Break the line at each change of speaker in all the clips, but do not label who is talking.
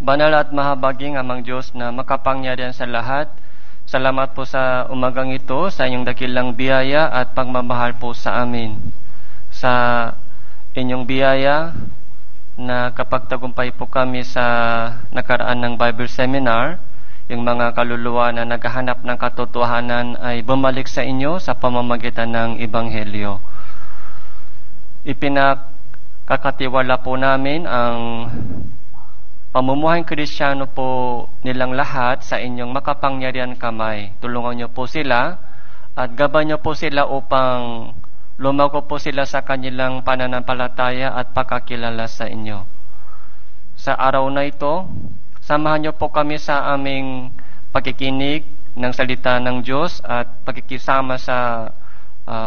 Banal at mahabaging amang Diyos na makapangyarihan sa lahat, salamat po sa umagang ito, sa inyong dakilang biyaya at pagmamahal po sa amin. Sa inyong biyaya na kapag tagumpay po kami sa nakaraan ng Bible Seminar, yung mga kaluluwa na naghahanap ng katotohanan ay bumalik sa inyo sa pamamagitan ng Ebanghelyo. Ipinakakatiwala po namin ang pamumuhay Kristiyano po nilang lahat sa inyong makapangyarihan kamay. Tulungan niyo po sila at gabayan niyo po sila upang lumago po sila sa kanilang pananampalataya at pagkakilala sa inyo. Sa araw na ito, samahan niyo po kami sa aming pagkikinig ng salita ng Diyos at pagkikisama sa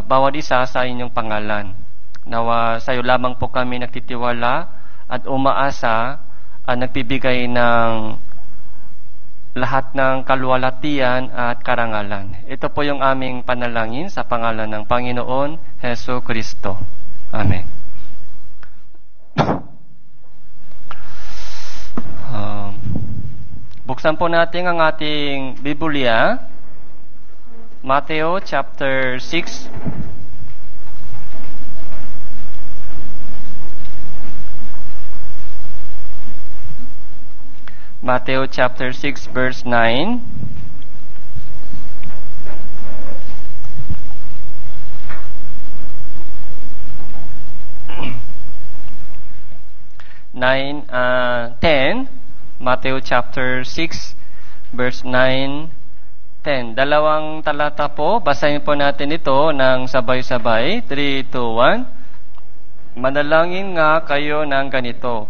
bawat isa sa inyong pangalan. Nawa sa iyo lamang po kami nagtitiwala at umaasa at nagbibigay ng lahat ng kaluwalhatian at karangalan. Ito po yung aming panalangin sa pangalan ng Panginoon Hesus Kristo. Amen. Buksan po natin ang ating Biblia, Mateo chapter 6. Mateo chapter 6 verse 9. Matthew chapter 6 verse 9, 10. Dalawang talata po, basahin po natin ito ng sabay-sabay. 3, 2, 1. Manalangin nga kayo ng ganito: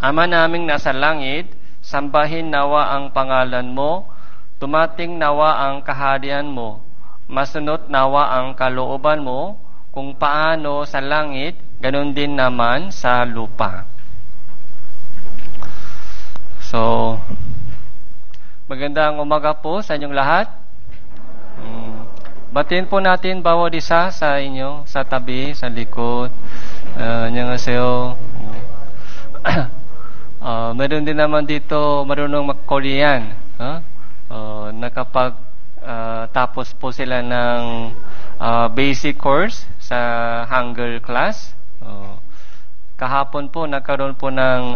Ama naming nasa langit, sambahin nawa ang pangalan mo, tumating nawa ang kaharian mo, masunod nawa ang kalooban mo, kung paano sa langit, ganun din naman sa lupa. So, magandang umaga po sa inyong lahat. Batiin po natin bawat isa sa inyo, sa tabi, sa likod. Annyeonghaseyo. Meron din naman dito marunong mag-Korean. Nakapag tapos po sila ng basic course sa Hangul class. Kahapon po nagkaroon po ng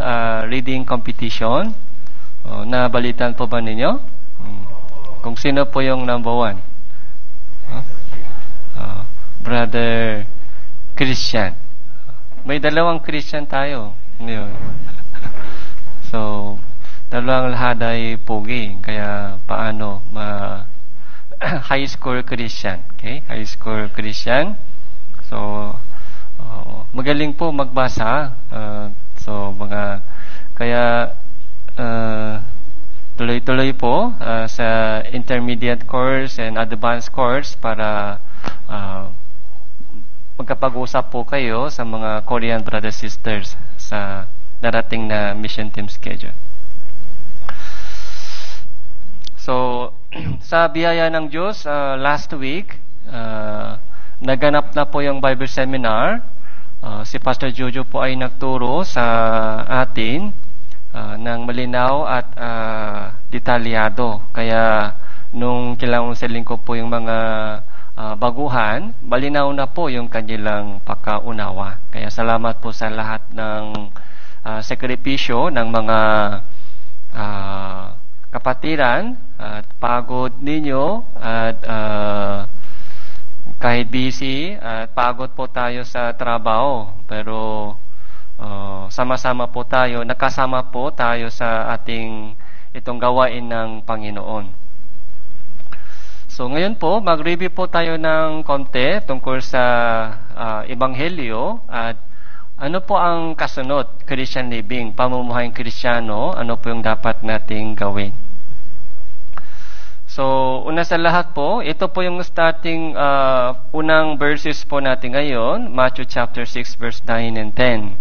reading competition. Nabalitan po ba ninyo? Kung sino po yung number 1? Brother Christian. May dalawang Christian tayo. Yun. So, dalawang lahat ay pogi. Kaya paano? High school Christian. Okay? High school Christian. So, magaling po magbasa. Kaya tuloy-tuloy po sa intermediate course and advanced course para magkapag-usap po kayo sa mga Korean brothers sisters sa darating na mission team schedule. So, sa biyaya ng Diyos, last week, naganap na po yung Bible Seminar. Si Pastor Jojo po ay nagturo sa atin ng malinaw at detalyado. Kaya nung kailangan sa lingkod po yung mga baguhan, malinaw na po yung kanilang pagkaunawa. Kaya salamat po sa lahat ng sakripisyo ng mga kapatiran at pagod ninyo at kahit busy at pagod po tayo sa trabaho, pero sama-sama po tayo, nakasama po tayo sa ating itong gawain ng Panginoon. So ngayon po, mag-review po tayo ng konti tungkol sa Ebanghelyo at ano po ang kasunod, Christian living, pamumuhay Kristiyano, ano po yung dapat nating gawin. So, una sa lahat po, ito po yung starting unang verses po natin ngayon, Matthew chapter 6 verse 9 and 10.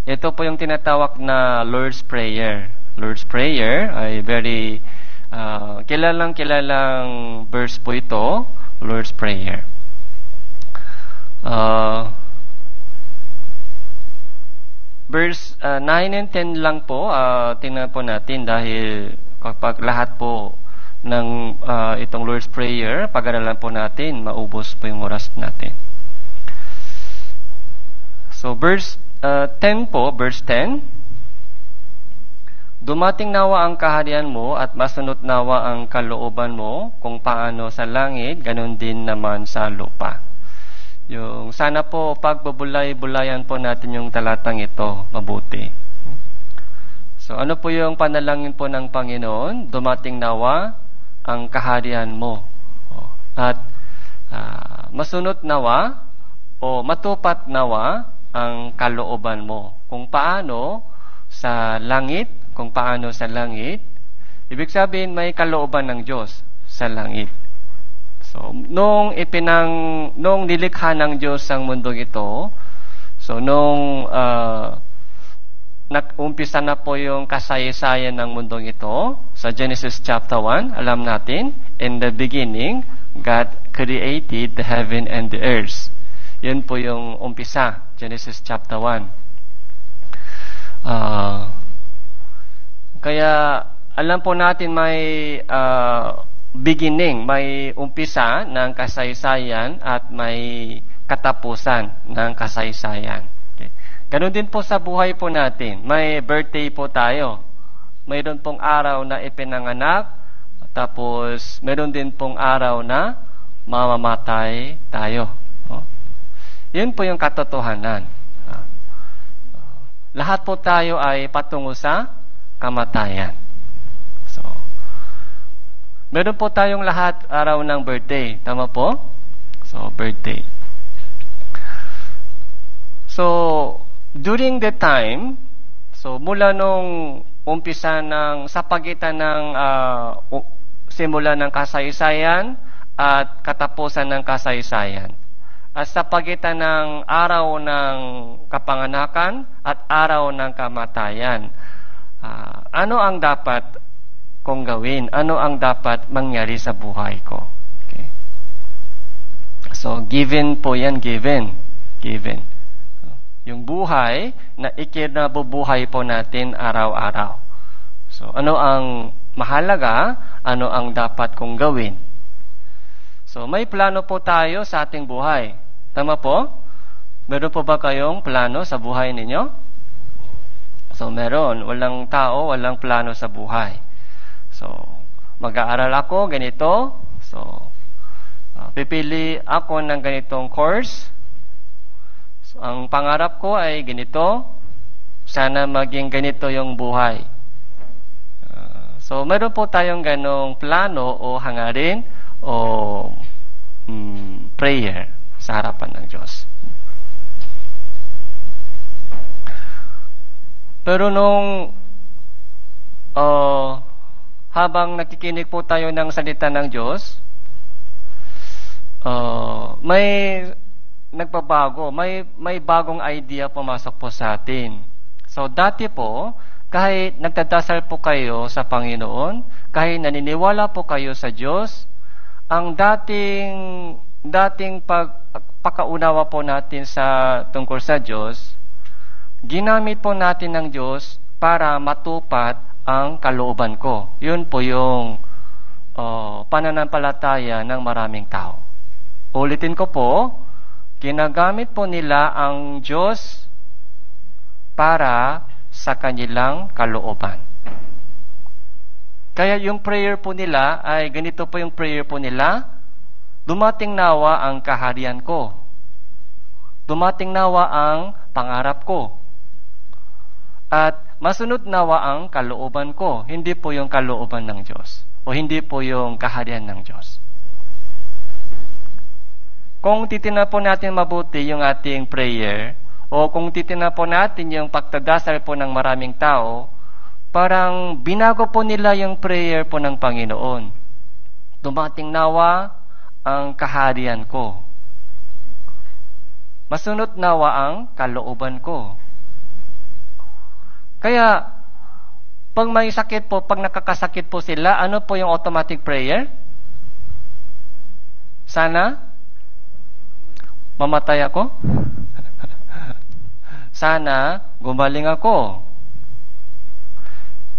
Ito po yung tinatawag na Lord's Prayer. Lord's Prayer ay very kilalang verse po ito, Lord's Prayer. verse 9 and 10 lang po, tingnan po natin dahil kapag lahat po ng itong Lord's Prayer, pag-aralan po natin, maubos po yung oras natin. So, verse 10 po, verse 10, dumating nawa ang kaharian mo at masunod nawa ang kalooban mo kung paano sa langit, ganun din naman sa lupa. Yung sana po pagbubulay-bulayan po natin yung talatang ito mabuti. So ano po yung panalangin po ng Panginoon? Dumating nawa ang kaharian mo. At masunod nawa o matupat nawa ang kalooban mo. Kung paano sa langit, ibig sabihin may kalooban ng Diyos sa langit. So, nung nilikha ng Diyos ang mundong ito, so nung nag-umpisa na po yung kasaysayan ng mundong ito, sa Genesis chapter 1, alam natin, in the beginning, God created the heaven and the earth. Yun po yung umpisa, Genesis chapter 1. Kaya alam po natin may beginning, may umpisa ng kasaysayan at may katapusan ng kasaysayan. Okay. Ganon din po sa buhay po natin. May birthday po tayo. Mayroon pong araw na ipinanganak, tapos mayroon din pong araw na mamamatay tayo. Yun po yung katotohanan. Lahat po tayo ay patungo sa kamatayan. So, meron po tayong lahat araw ng birthday. Tama po? So, birthday. So, during the time, so mula nung umpisa sa pagitan ng simula ng kasaysayan at katapusan ng kasaysayan, at sa pagitan ng araw ng kapanganakan at araw ng kamatayan, ano ang dapat kong gawin? Ano ang dapat mangyari sa buhay ko? Okay. So, given po yan, given. Yung buhay na ikinabubuhay po natin araw-araw. So, ano ang mahalaga? Ano ang dapat kong gawin? So, may plano po tayo sa ating buhay. Tama po? Meron po ba kayong plano sa buhay ninyo? So, meron. Walang tao, walang plano sa buhay. So, mag-aaral ako, ganito. So, pipili ako ng ganitong course. So, ang pangarap ko ay ganito. Sana maging ganito yung buhay. So, meron po tayong ganong plano o hangarin o prayer sa harapan ng Diyos. Pero nung habang nakikinig po tayo ng salita ng Diyos, may nagbabago, may bagong idea pumasok po sa atin. So dati po, kahit nagdadasal po kayo sa Panginoon, kahit naniniwala po kayo sa Diyos, ang dating pagpakaunawa po natin sa tungkol sa Diyos, ginamit po natin ng Diyos para matupad ang kalooban ko. Yun po yung pananampalataya ng maraming tao. Ulitin ko po, ginagamit po nila ang Diyos para sa kanilang kalooban. Kaya yung prayer po nila ay ganito po yung prayer po nila, dumating nawa ang kaharian ko. Dumating nawa ang pangarap ko. At masunod nawa ang kalooban ko. Hindi po yung kalooban ng Diyos. O hindi po yung kaharian ng Diyos. Kung titingnan po natin mabuti yung ating prayer, o kung titingnan po natin yung pagdadasal po ng maraming tao, parang binago po nila yung prayer po ng Panginoon. Dumating nawa ang kaharian ko. Masunod nawa ang kalooban ko. Kaya, pag may sakit po, pag nakakasakit po sila, ano po yung automatic prayer? Sana mamatay ako? Sana gumaling ako.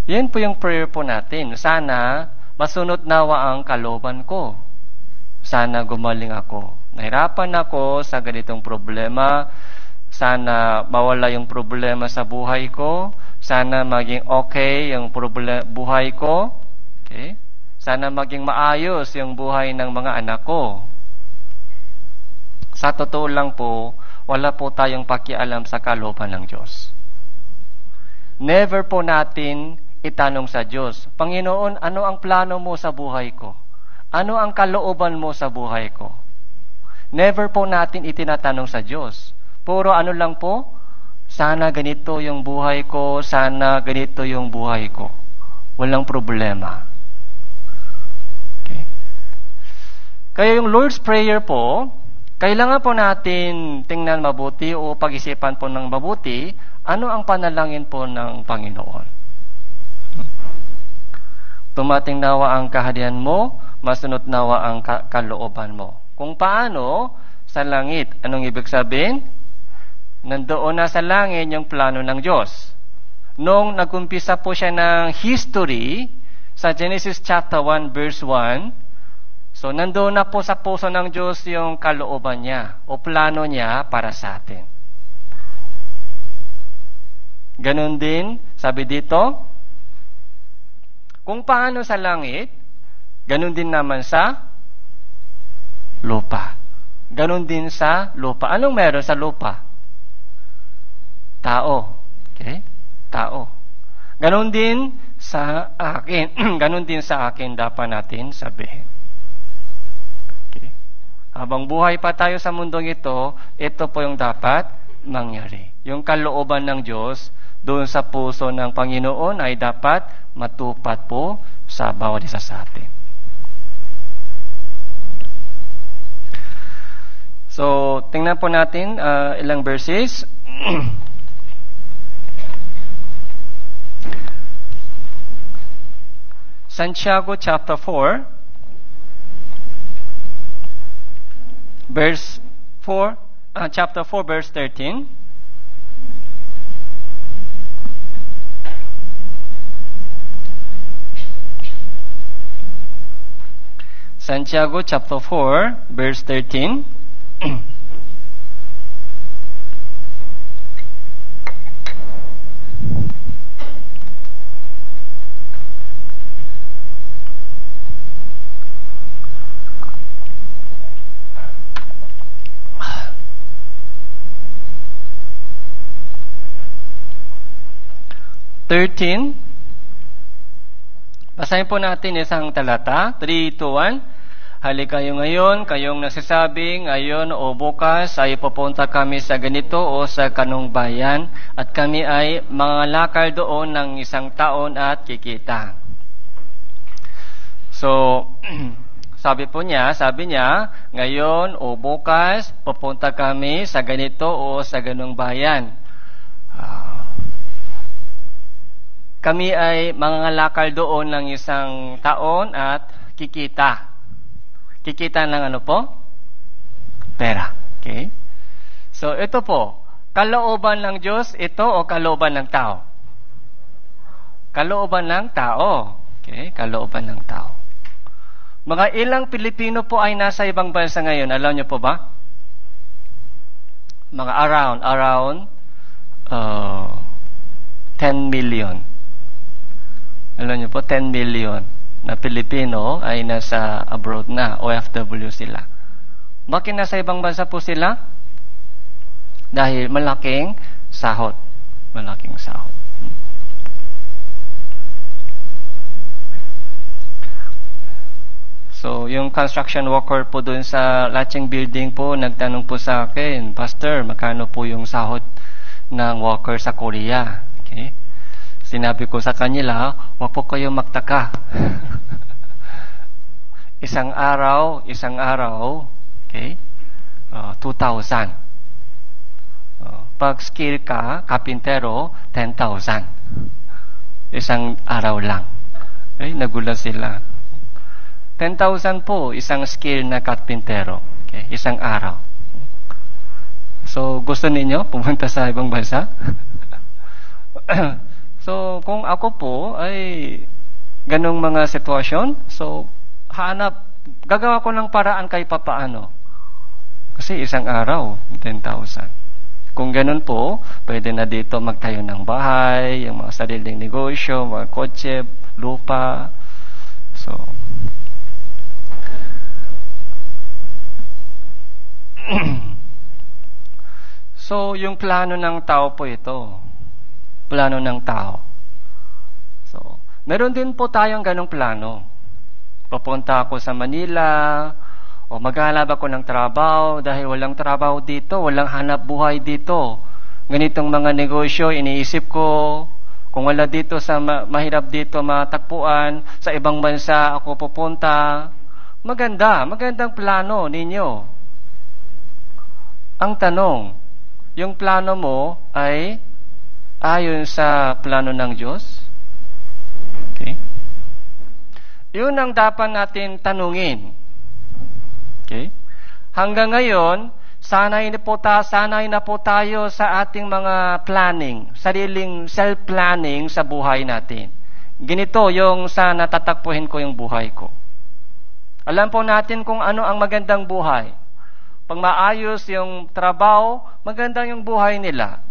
Yan po yung prayer po natin. Sana masunod nawa ang kalooban ko. Sana gumaling ako. Nahirapan ako sa ganitong problema. Sana mawala yung problema sa buhay ko. Sana maging okay yung buhay ko. Okay? Sana maging maayos yung buhay ng mga anak ko. Sa totoo lang po, wala po tayong pakialam sa kalooban ng Diyos. Never po natin itanong sa Diyos, Panginoon, ano ang plano mo sa buhay ko? Ano ang kalooban mo sa buhay ko? Never po natin itinatanong sa Diyos. Puro ano lang po, sana ganito yung buhay ko, sana ganito yung buhay ko. Walang problema. Okay. Kaya yung Lord's Prayer po, kailangan po natin tingnan mabuti o pag-isipan po ng mabuti, ano ang panalangin po ng Panginoon. Tumating nawa ang kaharian mo, masunod nawa ang kalooban mo. Kung paano, sa langit. Anong ibig sabihin? Nandoon na sa langit yung plano ng Diyos. Nung nag-umpisa po siya ng history, sa Genesis chapter 1 verse 1, so nandoon na po sa puso ng Diyos yung kalooban niya o plano niya para sa atin. Ganon din, sabi dito, kung paano sa langit, ganon din naman sa lupa. Ganon din sa lupa. Anong meron sa lupa? Tao. Okay? Tao. Ganon din sa akin. Ganon din sa akin dapat natin sabihin. Okay? Habang buhay pa tayo sa mundong ito po yung dapat mangyari. Yung kalooban ng Diyos doon sa puso ng Panginoon ay dapat matupad po sa bawat isa sa atin. So, tingnan po natin ilang verses. Santiago chapter 4 verse 4 chapter 4 verse 13. Santiago chapter 4 verse 13. Basahin po natin isang talata. 3, 2, 1. Halika kayo ngayon, kayong nagsasabing, ngayon o bukas ay pupunta kami sa ganito o sa kanong bayan at kami ay mangalakal doon ng isang taon at kikita. So, sabi niya, ngayon o bukas pupunta kami sa ganito o sa ganong bayan. Kami ay mangangalakal doon ng isang taon at kikita. Kikita ng ano po? Pera. Okay? So, ito po. Kalooban ng Diyos, ito o kalooban ng tao? Kalooban ng tao. Okay? Kalooban ng tao. Mga ilang Pilipino po ay nasa ibang bansa ngayon. Alam niyo po ba? Mga around 10 million. Alam niyo po, 10 million na Pilipino ay nasa abroad na, OFW sila. Bakit nasa ibang bansa po sila? Dahil malaking sahod. Malaking sahod. So, yung construction worker po doon sa Latching Building po, nagtanong po sa akin, Pastor, magkano po yung sahod ng worker sa Korea? Okay? Sinabi ko sa kanila, huwag po kayo magtaka. Isang araw, okay, 2,000. Pag skill ka, kapintero, 10,000. Isang araw lang. Okay, nagulat sila. 10,000 po, isang skill na kapintero. Okay, isang araw. So, gusto ninyo pumunta sa ibang bansa? So, kung ako po ay ganong mga sitwasyon, so, gagawa ko ng paraan kay papaano. Kasi isang araw, 10,000. Kung ganun po, pwede na dito magtayo ng bahay, yung mga sariling negosyo, mga kotse, lupa. So, yung plano ng tao po ito. Plano ng tao. So, meron din po tayong ganong plano. Pupunta ako sa Manila, o maghanap ako ng trabaho dahil walang trabaho dito, walang hanap buhay dito. Ganitong mga negosyo, iniisip ko, kung wala dito sa mahirap dito matakpuan, sa ibang bansa ako pupunta. Magandang plano ninyo. Ang tanong, yung plano mo ay ayon sa plano ng Diyos? Okay. Yun ang dapat natin tanungin. Okay? Hanggang ngayon, sanay na po tayo sa ating mga planning, sariling self-planning sa buhay natin. Ganito yung sana tatakpuhin ko yung buhay ko. Alam po natin kung ano ang magandang buhay. Pag maayos yung trabaho, maganda yung buhay nila.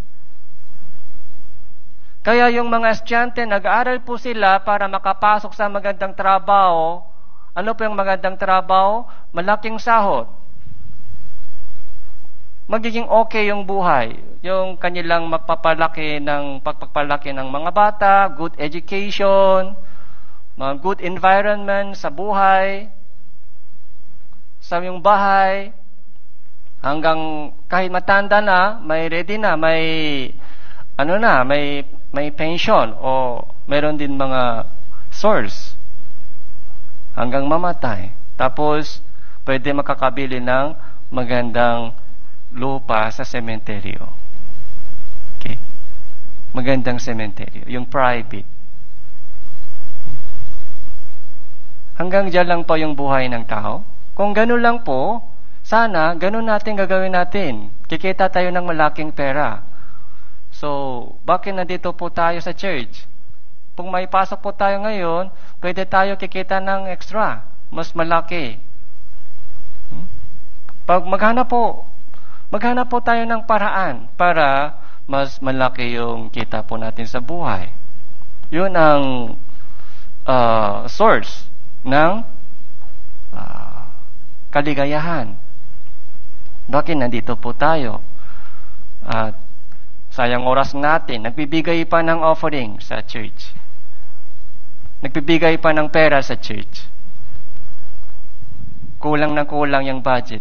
Kaya yung mga estudyante, nag-aaral po sila para makapasok sa magandang trabaho. Ano po yung magandang trabaho? Malaking sahod. Magiging okay yung buhay. Yung kanilang pagpapalaki ng mga bata, good education, mga good environment sa buhay, sa yung bahay, hanggang kahit matanda na, may ready na, may pension o meron din mga source hanggang mamatay. Tapos, pwede makakabili ng magandang lupa sa sementeryo. Okay? Magandang sementeryo. Yung private. Hanggang dyan lang po yung buhay ng tao. Kung ganun lang po, sana ganun natin gagawin natin. Kikita tayo ng malaking pera. So, bakit nandito po tayo sa church? Kung may pasok po tayo ngayon, pwede tayo kikita ng extra, mas malaki. Pag maghanap po tayo ng paraan para mas malaki yung kita po natin sa buhay. Yun ang source ng kaligayahan. Bakit nandito po tayo? At sayang oras natin, nagbibigay pa ng offering sa church. Nagbibigay pa ng pera sa church. Kulang na kulang yung budget.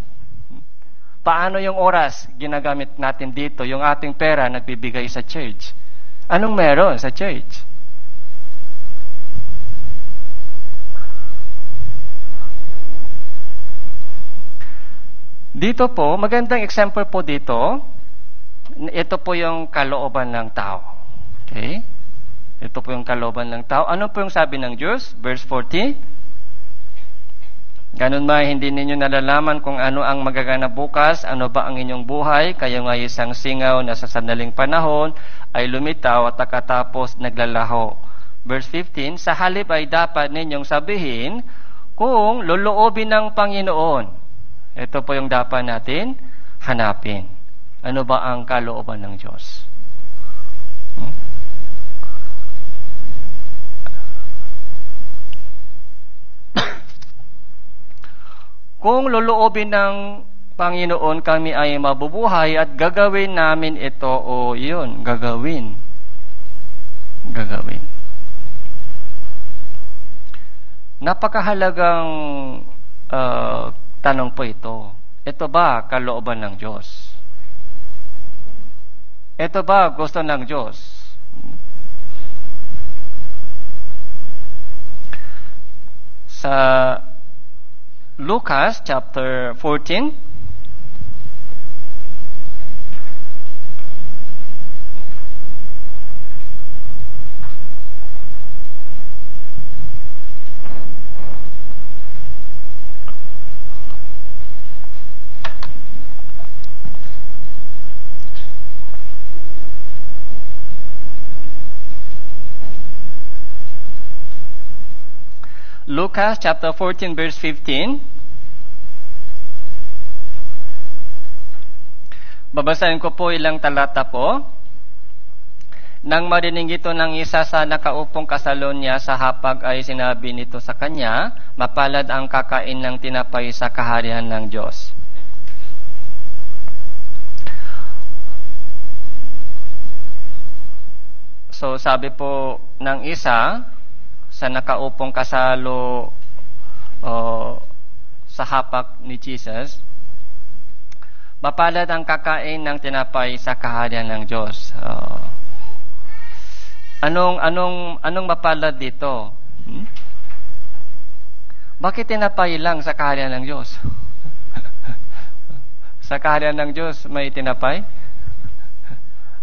Paano yung oras ginagamit natin dito, yung ating pera nagbibigay sa church? Anong meron sa church? Dito po, magandang example po dito. Ito po yung kalooban ng tao. Okay? Ito po yung kalooban ng tao. Ano po yung sabi ng Diyos? Verse 40. Ganun ba, hindi ninyo nalalaman kung ano ang magaganap bukas, ano ba ang inyong buhay, kayo nga isang singaw na sa sandaling panahon ay lumitaw at takatapos naglalaho. Verse 15, sa halip ay dapat ninyong sabihin kung loloobin ng Panginoon. Ito po yung dapat natin hanapin. Ano ba ang kalooban ng Diyos? Kung loloobin ng Panginoon, kami ay mabubuhay at gagawin namin ito o yun, gagawin. Napakahalagang tanong po ito. Ito ba kalooban ng Diyos? Ito ba gusto ng Diyos? Sa Lucas chapter 14, Lucas chapter 14 verse 15. Babasahin ko po ilang talata po. Nang marinig ito ng isa sa nakaupong kasalon niya sa hapag ay sinabi nito sa kanya, mapalad ang kakain ng tinapay sa kaharian ng Diyos. So sabi po ng isa sa nakaupong kasalo sa hapag ni Jesus, mapalad ang kakain ng tinapay sa kaharian ng Diyos. Anong mapalad dito? Bakit tinapay lang sa kaharian ng Diyos? Sa kaharian ng Diyos may tinapay?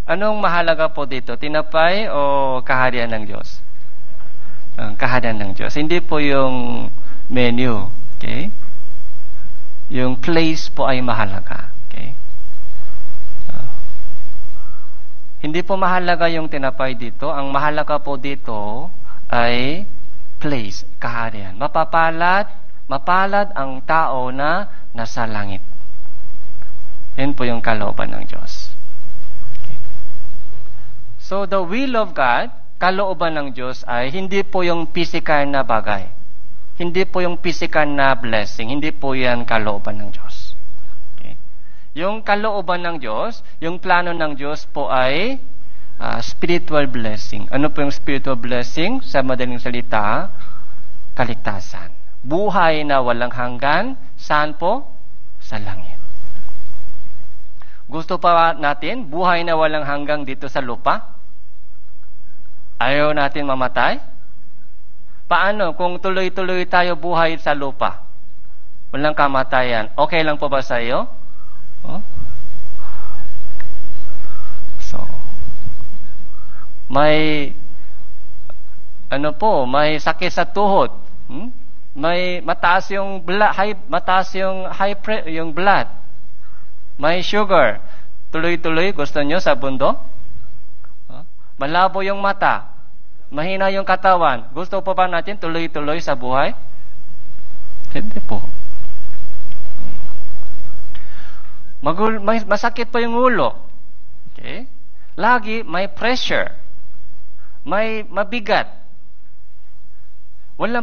Anong mahalaga po dito? Tinapay o kaharian ng Diyos? Kaharian ng Diyos. Hindi po yung menu. Okay? Yung place po ay mahalaga. Okay? Hindi po mahalaga yung tinapay dito. Ang mahalaga po dito ay place, kaharian. Mapalad ang tao na nasa langit. Yan po yung kalooban ng Diyos. Okay. So, the will of God, kalooban ng Diyos ay hindi po yung physical na bagay. Hindi po yung physical na blessing. Hindi po yan kalooban ng Diyos. Yung kalooban ng Diyos, yung plano ng Diyos po ay spiritual blessing. Ano po yung spiritual blessing? Sa madaling salita, kaligtasan. Buhay na walang hanggan. Saan po? Sa langit. Gusto pa natin buhay na walang hanggang dito sa lupa? Ayaw natin mamatay? Paano kung tuloy-tuloy tayo buhay sa lupa? Walang kamatayan. Okay lang po ba sa iyo? So, may sakit sa tuhod. May mataas yung blood, yung blood. May sugar. Tuloy-tuloy gusto nyo sa bundo? Malabo yung mata. Mahina yung katawan. Gusto pa ba natin tuloy-tuloy sa buhay? Hindi po. Masakit pa yung ulo. Okay? Lagi may pressure. May mabigat.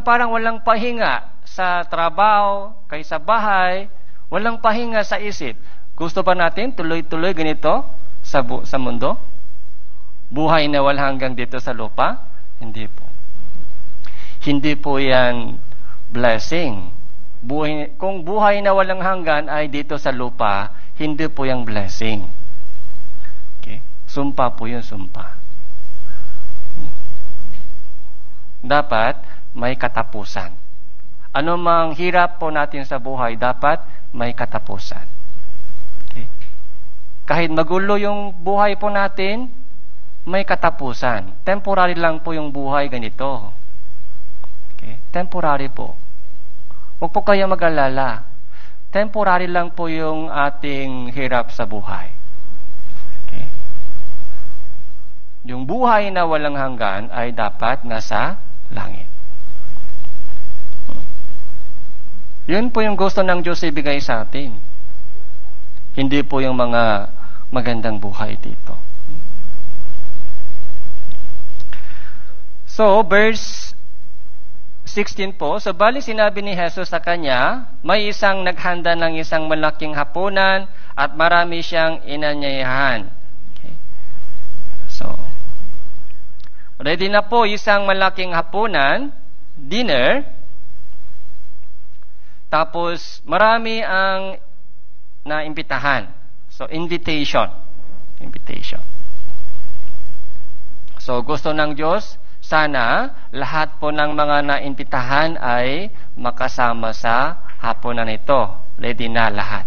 Parang walang pahinga sa trabaho, kay sa bahay, walang pahinga sa isip. Gusto pa natin tuloy-tuloy ganito sa mundo? Buhay na walang hanggang dito sa lupa? Hindi po. Hindi po yan blessing. Kung buhay na walang hanggan ay dito sa lupa, hindi po yung blessing. Okay? Sumpa po yung sumpa. Dapat may katapusan. Ano mang hirap po natin sa buhay, dapat may katapusan. Okay? Kahit magulo yung buhay po natin, may katapusan. Temporary lang po yung buhay ganito. Okay? Temporary po. Huwag po kayo mag-alala. Temporary lang po yung ating hirap sa buhay. Okay? Yung buhay na walang hanggan ay dapat nasa langit. Yun po yung gusto ng Diyos ibigay sa atin. Hindi po yung mga magandang buhay dito. So, verse 16 po, so bali sinabi ni Jesus sa kanya, may isang naghanda ng isang malaking hapunan at marami siyang inanyayahan. Okay. So, ready na po isang malaking hapunan, dinner, tapos marami ang naimbitahan. So, invitation. So, gusto ng Diyos, sana lahat po ng mga naimbitahan ay makasama sa hapunan ito. Ready na lahat.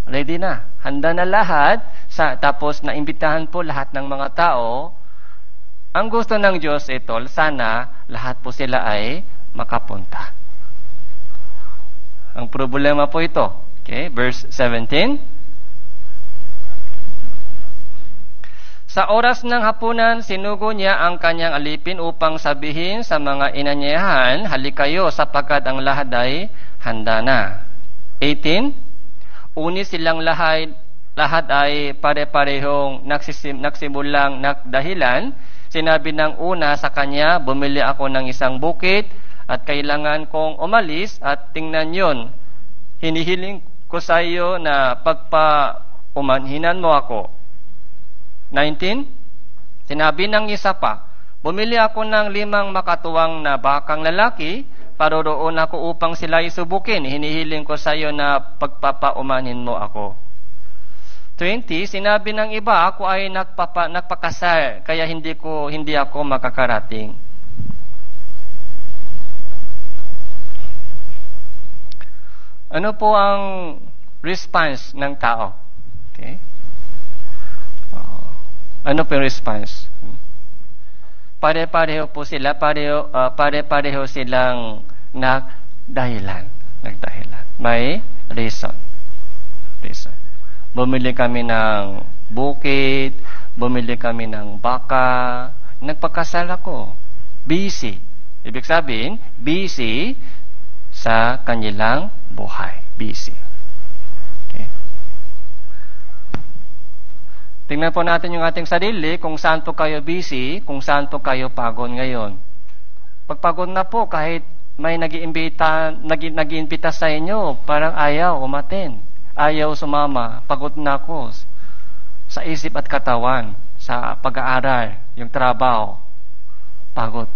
Ready na. Handa na lahat. Tapos naimbitahan po lahat ng mga tao. Ang gusto ng Diyos ito, sana lahat po sila ay makapunta. Ang problema po ito. Okay, verse 17. Sa oras ng hapunan, sinugo niya ang kanyang alipin upang sabihin sa mga inanyayahan, halikayo sapagkat ang lahat ay handa na. 18. Uni silang lahat ay pare-parehong nagsimulang nagdahilan. Sinabi ng una sa kanya, bumili ako ng isang bukit at kailangan kong umalis at tingnan yon. Hinihiling ko sa iyo na pagpaumanhinan mo ako. 19. Sinabi ng isa pa, bumili ako ng 5 makatuwang na bakang lalaki, paroroon ako upang sila isubukin. Hinihiling ko sa iyo na pagpapaumanhin mo ako. 20. Sinabi ng iba, ako ay nagpakasal, kaya hindi ako makakarating. Ano po ang response ng tao? Okay? Ano po yung response? Pare-pareho po sila, pare-pareho silang nagdahilan. May reason. Bumili kami ng bukid, bumili kami ng baka, nagpakasal ako. Busy. Ibig sabihin, busy sa kanilang buhay. Busy. Okay. Tingnan po natin yung ating sarili, kung saan po kayo busy, kung saan po kayo pagod ngayon. Pagpagod na po, kahit may nag-iimbita sa inyo, parang ayaw umaten. Ayaw sumama. Pagod na ako sa isip at katawan, sa pag-aaral, yung trabaho. Pagod.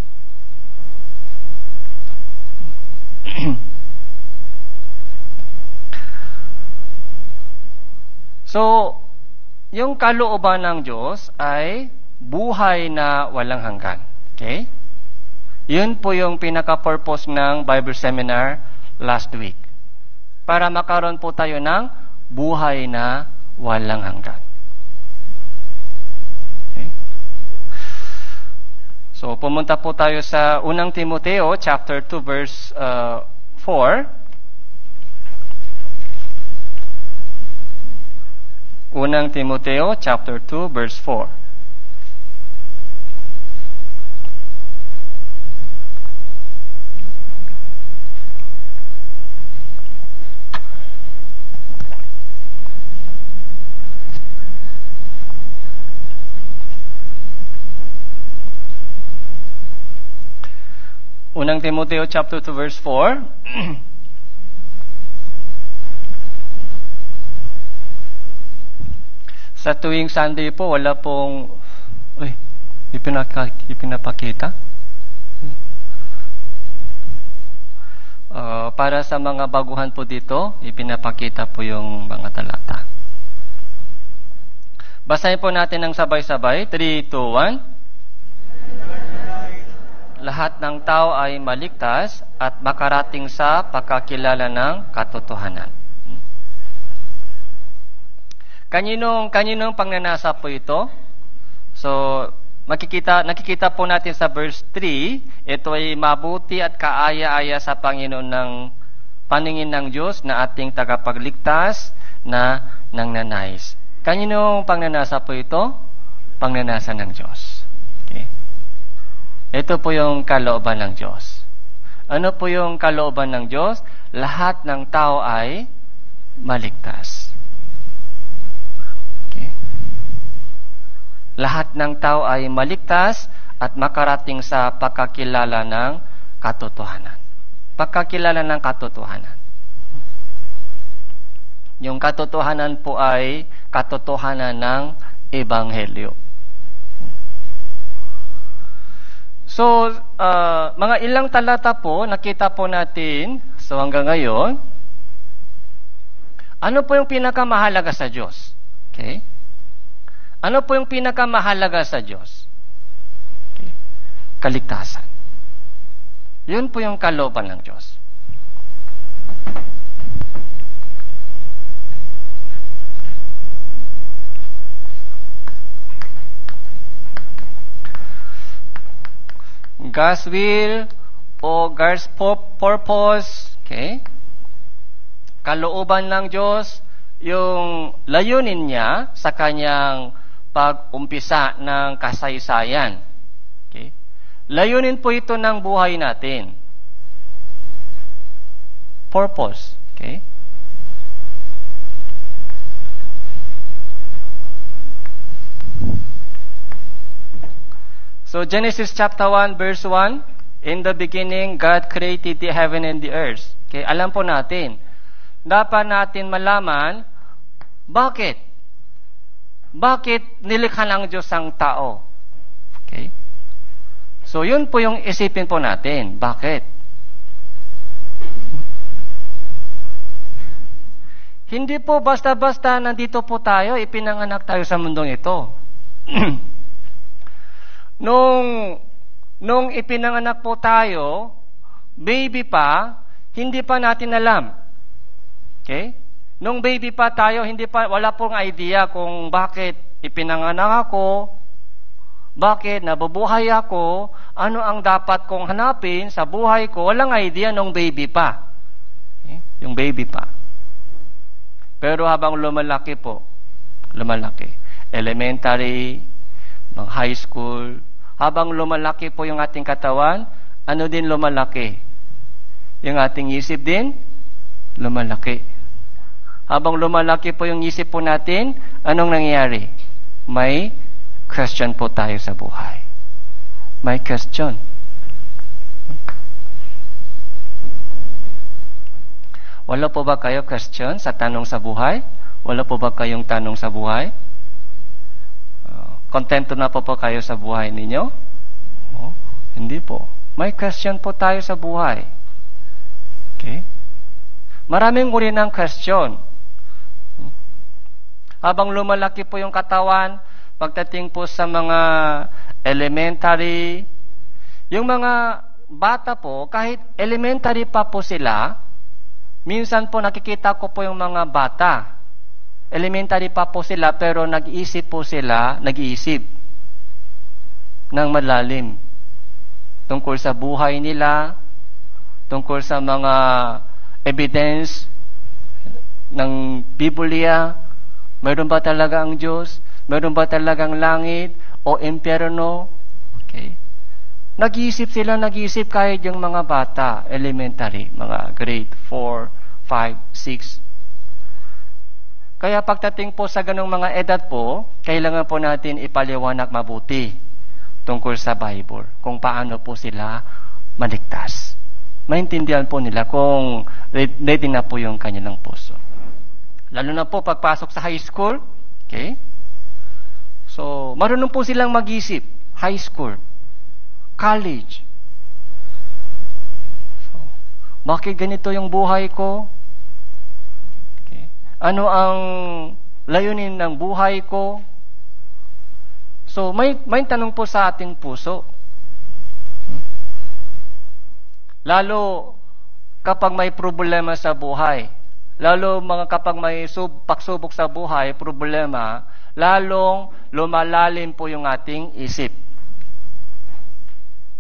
So, yung kalooban ng Diyos ay buhay na walang hanggan. Okay? Yun po yung pinaka-purpose ng Bible Seminar last week. Para makaroon po tayo ng buhay na walang hanggan. Okay? So, pumunta po tayo sa 1 Timoteo chapter 2 verse 4. 1 Timoteo chapter 2 verse 4. Unang Timoteo chapter 2 verse 4. Sa tuwing Sunday po, wala pong ipinapakita. Para sa mga baguhan po dito, ipinapakita po yung mga talata. Basahin po natin ng sabay-sabay. 3, 2, 1. Lahat ng tao ay maligtas at makarating sa pagkakilala ng katotohanan. Kaninong pangnanasa po ito? So, nakikita po natin sa verse 3, ito ay mabuti at kaaya-aya sa Panginoon ng paningin ng Diyos na ating tagapagligtas na nangnanais. Kaninong pangnanasa po ito? Pangnanasa ng Diyos. Okay. Ito po yung kalooban ng Diyos. Ano po yung kalooban ng Diyos? Lahat ng tao ay maligtas. Okay. Lahat ng tao ay maligtas at makarating sa pagkakilala ng katotohanan. Pagkakilala ng katotohanan. Yung katotohanan po ay katotohanan ng Ebanghelyo. So, mga ilang talata po, nakita po natin, so hanggang ngayon, ano po yung pinakamahalaga sa Diyos? Okay? Ano po yung pinakamahalaga sa Diyos? Okay. Kaligtasan. Yun po yung kalooban ng Diyos. God's will o God's purpose, okay? Kalooban ng Diyos, yung layunin niya sa kanyang pag-umpisa ng kasaysayan. Okay? Layunin po ito ng buhay natin. Purpose. Okay? So Genesis chapter 1 verse 1, in the beginning God created the heaven and the earth. Okay, alam po natin. Dapat natin malaman bakit nilikha ng Diyos ang tao. Okay? So yun po yung isipin po natin. Bakit? Hindi po basta-basta nandito po tayo, ipinanganak tayo sa mundong ito. Nung ipinanganak po tayo, baby pa, hindi pa natin alam. Okay? Nung baby pa tayo, wala pong idea kung bakit ipinanganak ako, bakit nabubuhay ako, ano ang dapat kong hanapin sa buhay ko. Walang idea nung baby pa. Okay? Yung baby pa. Pero habang lumalaki, elementary, high school, habang lumalaki po yung ating katawan, ano din lumalaki? Yung ating isip din, lumalaki. Habang lumalaki po yung isip po natin, anong nangyayari? May question po tayo sa buhay. May question. Wala po ba kayo question sa tanong sa buhay? Wala po ba kayong tanong sa buhay? Kontento na po kayo sa buhay ninyo? Hindi po. May question po tayo sa buhay. Okay? Maraming uri ng question. Habang lumalaki po yung katawan, pagdating po sa mga elementary, yung mga bata po, kahit elementary pa po sila, minsan po nakikita ko po yung mga bata. Elementary pa po sila, pero nag-iisip ng malalim tungkol sa buhay nila, tungkol sa mga evidence ng Biblia. Mayroon ba talaga ang Diyos? Mayroon ba talagang langit o impyerno? Okay. Nag-iisip kahit yung mga bata, elementary, mga grade 4, 5, 6. Kaya pagdating po sa ganong mga edad po, kailangan po natin ipaliwanag mabuti tungkol sa Bible, kung paano po sila maligtas. Maintindihan po nila kung ready na po yung kanilang puso. Lalo na po pagpasok sa high school, okay? So, marunong po silang mag-isip, high school, college. So, bakit ganito yung buhay ko? Ano ang layunin ng buhay ko? So, may tanong po sa ating puso. Lalo kapag may problema sa buhay, lalo kapag may pagsubok sa buhay, problema, lalong lumalalim po yung ating isip.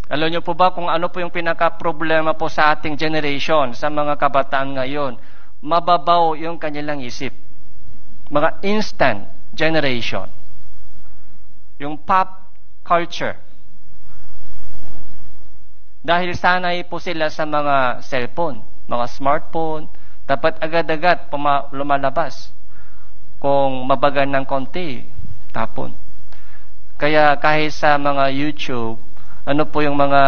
Alam niyo po ba kung ano po yung pinaka-problema po sa ating generation, sa mga kabataan ngayon? Mababaw yung kanilang isip. Mga instant generation. Yung pop culture. Dahil sanay po sila sa mga cellphone, mga smartphone, dapat agad-agad lumalabas. Kung mabagan ng konti, tapon. Kaya kahit sa mga YouTube, ano po yung mga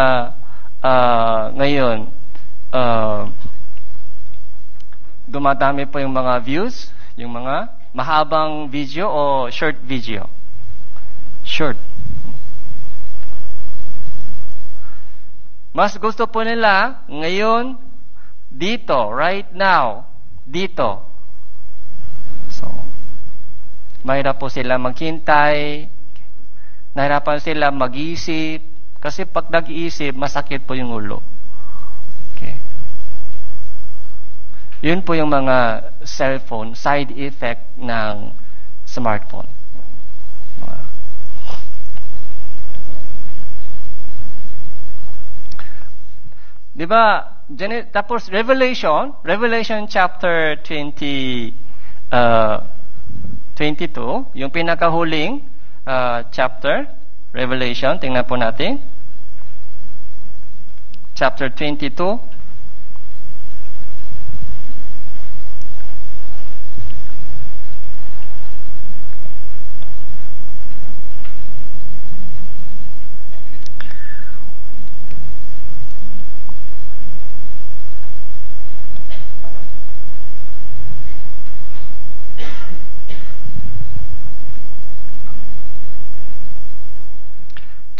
ngayon, dumadami po yung mga views, yung mga mahabang video o short video. Short. Mas gusto po nila ngayon dito, right now, dito. So, mahirap po sila maghintay, nahirapan sila mag-isip, kasi pag nag-iisip, masakit po yung ulo. Okay. Yun po yung mga cellphone, side effect ng smartphone. Diba? Tapos Revelation chapter 22, yung pinakahuling chapter, Revelation. Tingnan po natin. Chapter 22.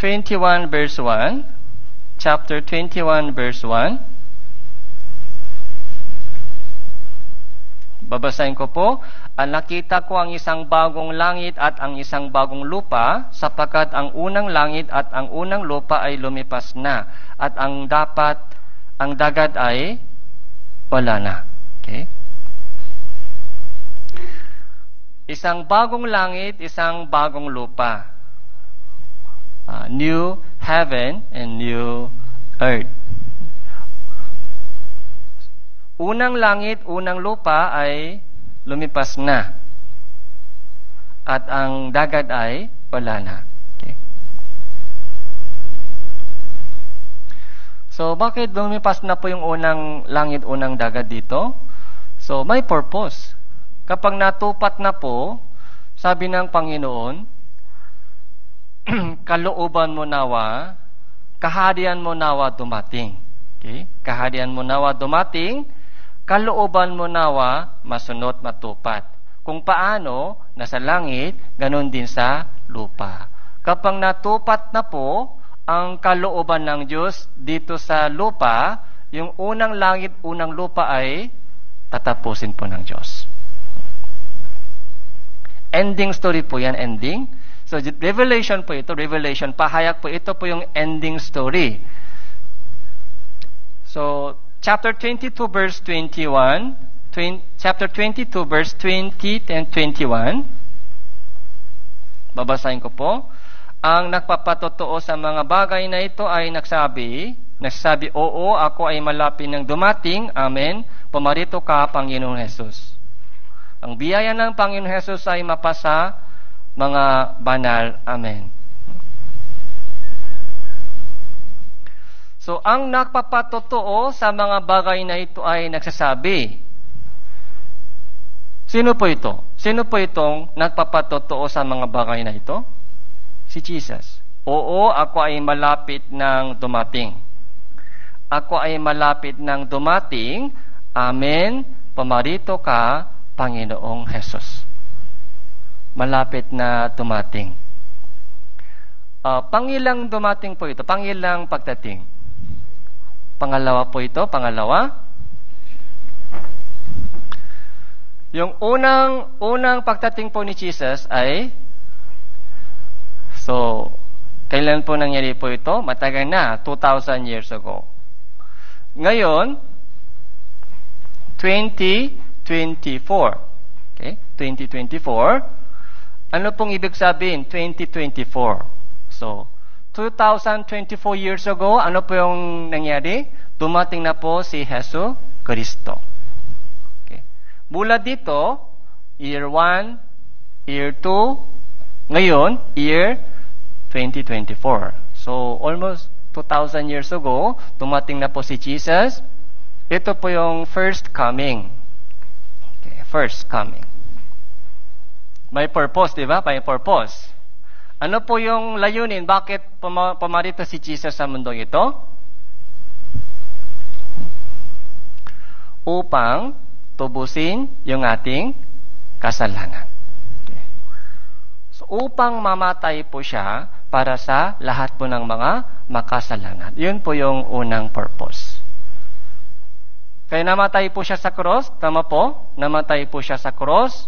Verse 1, chapter 21 verse 1. Babasahin ko po. Nakita ko ang isang bagong langit at ang isang bagong lupa, sapagkat ang unang langit at ang unang lupa ay lumipas na, at ang dagat ay wala na. Okay? Isang bagong langit, isang bagong lupa. New heaven and new earth. Unang langit, unang lupa ay lumipas na. At ang dagat ay wala na. Okay. So, bakit lumipas na po yung unang langit, unang dagat dito? So, may purpose. Kapag natupat na po, sabi ng Panginoon, kalooban mo nawa, kaharian mo nawa dumating. Okay? Kaharian mo nawa dumating, kalooban mo nawa masunod matupad. Kung paano, nasa langit, ganun din sa lupa. Kapag natupat na po ang kalooban ng Diyos dito sa lupa, yung unang langit, unang lupa ay tatapusin po ng Diyos. Ending story po yan, ending. So, Revelation po ito, Revelation, pahayag po, ito po yung ending story. So, chapter 22 verse 21, chapter 22 verse 20 and 21, babasahin ko po. Ang nagpapatotoo sa mga bagay na ito ay nagsabi, oo, ako ay malapit ng dumating, amen, pumarito ka, Panginoong Jesus. Ang biyaya ng Panginoong Jesus ay mapasa mga banal. Amen. So, ang nagpapatotoo sa mga bagay na ito ay nagsasabi. Sino po ito? Sino po itong nagpapatotoo sa mga bagay na ito? Si Jesus. Oo, ako ay malapit ng dumating. Ako ay malapit ng dumating. Amen. Pumarito ka, Panginoong Jesus. Malapit na dumating. Pangilang dumating po ito? Pangilang pagdating? Pangalawa po ito? Pangalawa? Yung unang pagdating po ni Jesus ay, so, kailan po nangyari po ito? Matagal na, 2,000 years ago. Ngayon, 2024. Okay? 2024. Ano pong ibig sabihin? 2024. So, 2024 years ago, ano po yung nangyari? Dumating na po si Hesus Kristo. Okay. Mula dito, year 1, year 2, ngayon, year 2024. So, almost 2,000 years ago, dumating na po si Jesus. Ito po yung first coming. Okay, first coming. May purpose, di ba? May purpose. Ano po yung layunin? Bakit pumarito si Jesus sa mundong ito? Upang tubusin yung ating kasalanan. Okay. So, upang mamatay po siya para sa lahat po ng mga makasalanan. Yun po yung unang purpose. Kaya namatay po siya sa cross. Tama po? Namatay po siya sa cross.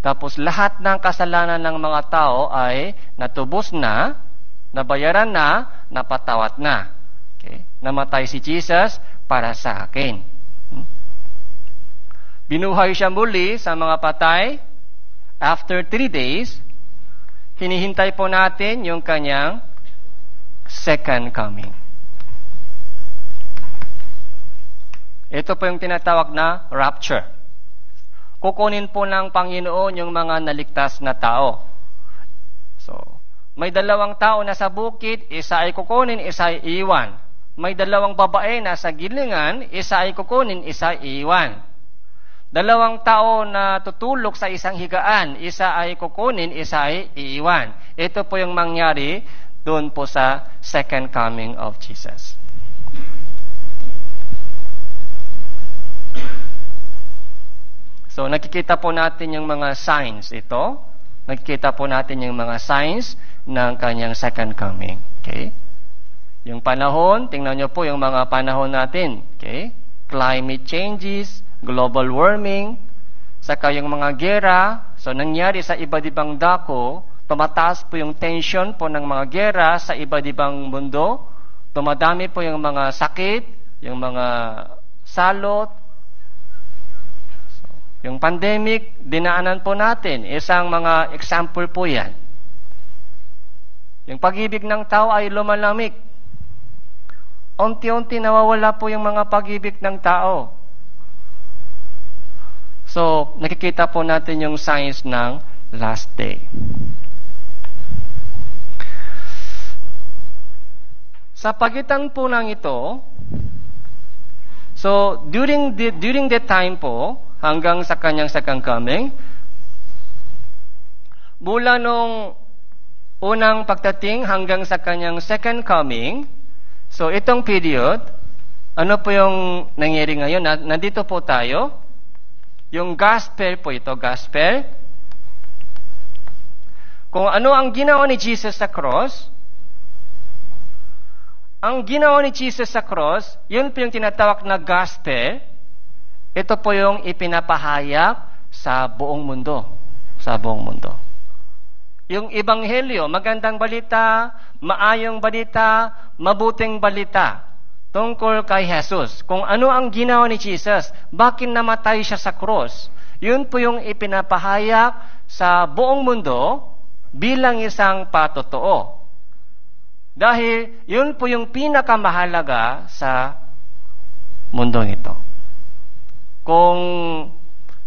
Tapos lahat ng kasalanan ng mga tao ay natubos na, nabayaran na, napatawat na. Okay? Namatay si Jesus para sa akin. Binuhay siya muli sa mga patay. After 3 days, hinihintay po natin yung kanyang second coming. Ito po yung tinatawag na rapture. Kukunin po ng Panginoon yung mga naligtas na tao. So, may dalawang tao na sa bukid, isa ay kukunin, isa ay iwan. May dalawang babae na sa gilingan, isa ay kukunin, isa ay iwan. Dalawang tao na tutulog sa isang higaan, isa ay kukunin, isa ay iiwan. Ito po yung mangyari doon po sa second coming of Jesus. So, nakikita po natin yung mga signs ito. Nakikita po natin yung mga signs ng kanyang second coming. Okay? Yung panahon, tingnan nyo po yung mga panahon natin. Okay? Climate changes, global warming, saka yung mga gera. So, nangyari sa iba't ibang dako, tumataas po yung tension po ng mga gera sa iba't ibang mundo. Tumadami po yung mga sakit, yung mga salot. Yung pandemic, dinaanan po natin. Isang mga example po yan. Yung pag-ibig ng tao ay lumalamig. Unti-unti nawawala po yung mga pag-ibig ng tao. So, nakikita po natin yung signs ng last day. Sa pagitan po ng ito, so during the time po, hanggang sa kanyang second coming, mula nung unang pagdating hanggang sa kanyang second coming, so itong period, ano po yung nangyari ngayon? Nandito po tayo. Yung gospel po ito, gospel. Kung ano ang ginawa ni Jesus sa cross, ang ginawa ni Jesus sa cross, yun po yung tinatawag na gospel. Ito po yung ipinapahayag sa buong mundo. Sa buong mundo. Yung ebanghelyo, magandang balita, maayong balita, mabuting balita tungkol kay Jesus. Kung ano ang ginawa ni Jesus, bakit namatay siya sa cross? Yun po yung ipinapahayag sa buong mundo bilang isang patotoo. Dahil yun po yung pinakamahalaga sa mundong ito. Kung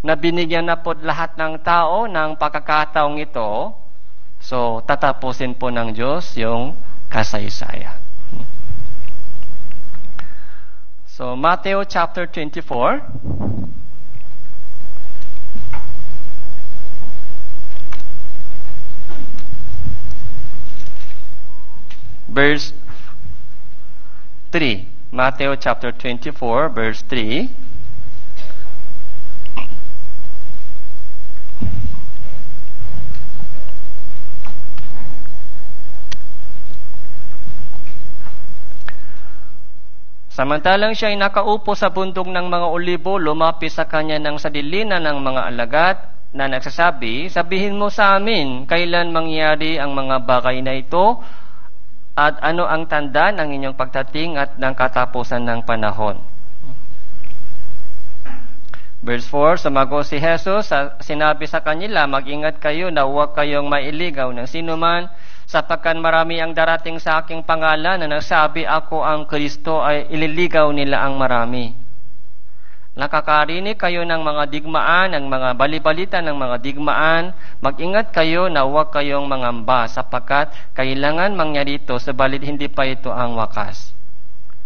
nabinigyan na po lahat ng tao ng pagkakataong ito, so tatapusin po ng Diyos yung kasaysayan. So Matthew chapter 24. Verse 3. Matthew chapter 24, verse 3. Samantalang siya ay nakaupo sa bundok ng mga olibo, lumapit sa kanya ng sadilinan ng mga alagad na nagsasabi, sabihin mo sa amin, kailan mangyari ang mga bagay na ito at ano ang tanda ng inyong pagdating at ng katapusan ng panahon. Verse 4, sumagot si Jesus, sinabi sa kanila, mag-ingat kayo na huwag kayong mailigaw ng sinuman, sapagkat marami ang darating sa aking pangalan na nagsabi ako ang Kristo ay ililigaw nila ang marami. Nakakarinig kayo ng mga digmaan, ng mga balibalita ng mga digmaan, mag-ingat kayo na huwag kayong mangamba sapagkat kailangan mangyari ito, subalit hindi pa ito ang wakas.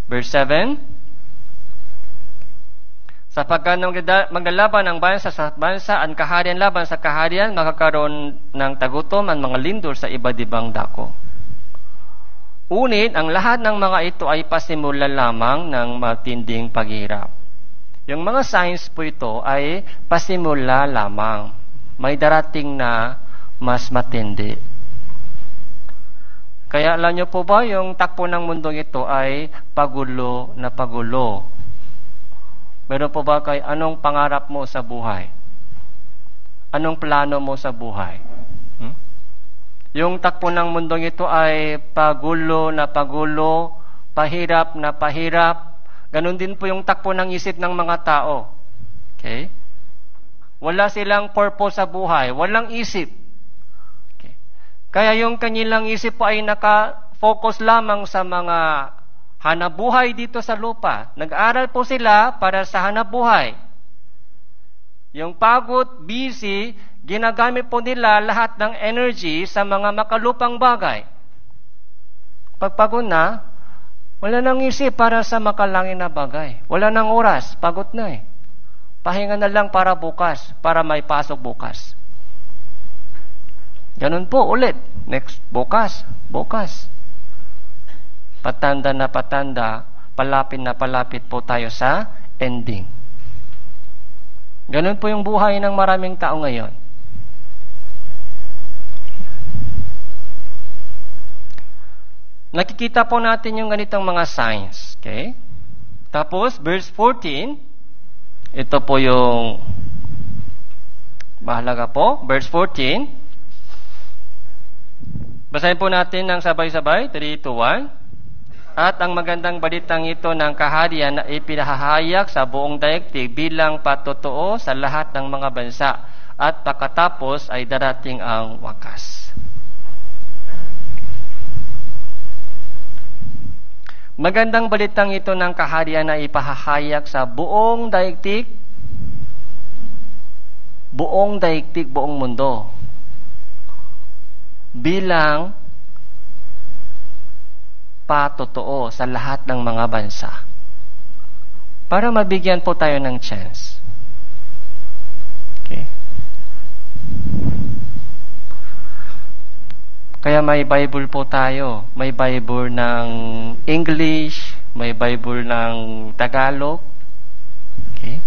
Verse 7, sapagkat maglalaban ang bansa sa bansa, ang kaharian laban sa kaharian, makakaroon ng tagutom ang mga lindol sa iba't ibang dako. Unit, ang lahat ng mga ito ay pasimula lamang ng matinding paghirap. Yung mga signs po ito ay pasimula lamang. May darating na mas matindi. Kaya alam niyo po ba, yung takbo ng mundong ito ay pagulo na pagulo. Meron po ba kay anong pangarap mo sa buhay? Anong plano mo sa buhay? Yung takbo ng mundong ito ay pagulo na pagulo, pahirap na pahirap. Ganon din po yung takbo ng isip ng mga tao. Okay? Wala silang purpose sa buhay, walang isip. Okay. Kaya yung kanilang isip po ay naka-focus lamang sa mga hanabuhay dito sa lupa. Nag-aral po sila para sa hanabuhay. Yung pagod, busy, Ginagamit po nila lahat ng energy sa mga makalupang bagay. Pagpagod na, wala nang isip para sa makalangin na bagay. Wala nang oras, pagod na eh. Pahinga na lang para bukas, para may pasok bukas. Ganun po ulit. Next, bukas. Patanda na patanda, palapit na palapit po tayo sa ending. Ganun po yung buhay ng maraming tao ngayon. Nakikita po natin yung ganitong mga signs. Okay? Tapos, verse 14, ito po yung mahalaga po. Verse 14, basahin po natin ng sabay-sabay, 3, 2, 1. At ang magandang balitang ito ng kaharian na ipinahahayag sa buong daigdig bilang patotoo sa lahat ng mga bansa. At pagkatapos ay darating ang wakas. Magandang balitang ito ng kaharian na ipahahayag sa buong daigdig, buong mundo. Bilang patotoo sa lahat ng mga bansa. Para mabigyan po tayo ng chance. Okay. Kaya may Bible po tayo. May Bible ng English, may Bible ng Tagalog. Okay.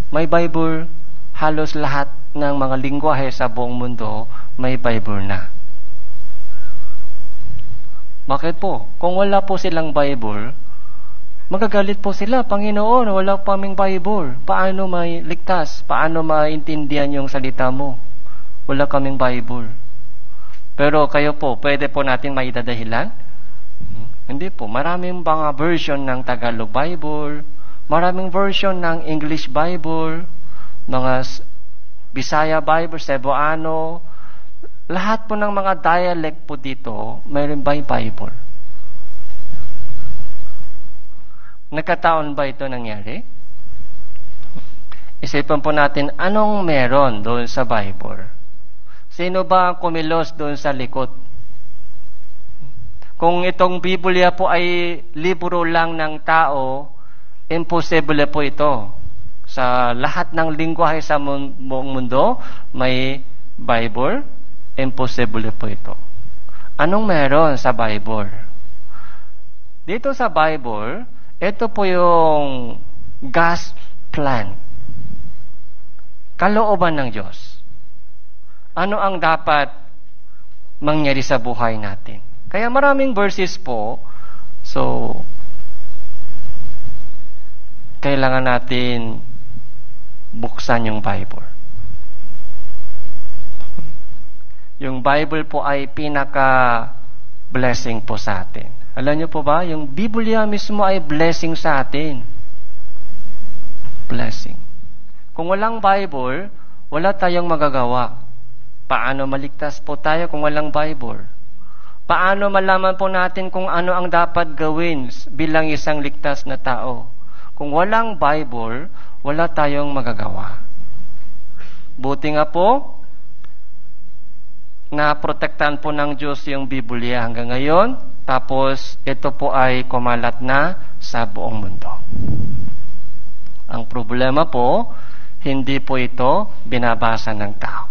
May Bible halos lahat ng mga lingwahe sa buong mundo, may Bible na. Bakit po? Kung wala po silang Bible, magagalit po sila, Panginoon, wala po kaming Bible. Paano may ligtas? Paano maintindihan yung salita mo? Wala kaming Bible. Pero kayo po, pwede po natin maidadahilan? Hindi po. Maraming mga version ng Tagalog Bible, maraming version ng English Bible, mga Bisaya Bible, Cebuano, lahat po ng mga dialect po dito, mayroon ba yung Bible? Nagkataon ba ito nangyari? Isipan po natin, anong meron doon sa Bible? Sino ba ang kumilos doon sa likod? Kung itong Biblia po ay libro lang ng tao, imposible po ito. Sa lahat ng lingwahe sa buong mundo, may Bible. Imposible po ito. Anong meron sa Bible? Dito sa Bible, ito po yung God's plan. Kalooban ng Diyos. Ano ang dapat mangyari sa buhay natin? Kaya maraming verses po, so kailangan natin buksan yung Bible. Yung Bible po ay pinaka-blessing po sa atin. Alam niyo po ba, yung Biblia mismo ay blessing sa atin. Blessing. Kung walang Bible, wala tayong magagawa. Paano maligtas po tayo kung walang Bible? Paano malaman po natin kung ano ang dapat gawin bilang isang ligtas na tao? Kung walang Bible, wala tayong magagawa. Buti nga po, na protektahan po ng Diyos yung Biblia hanggang ngayon, tapos ito po ay kumalat na sa buong mundo. Ang problema po, hindi po ito binabasa ng tao.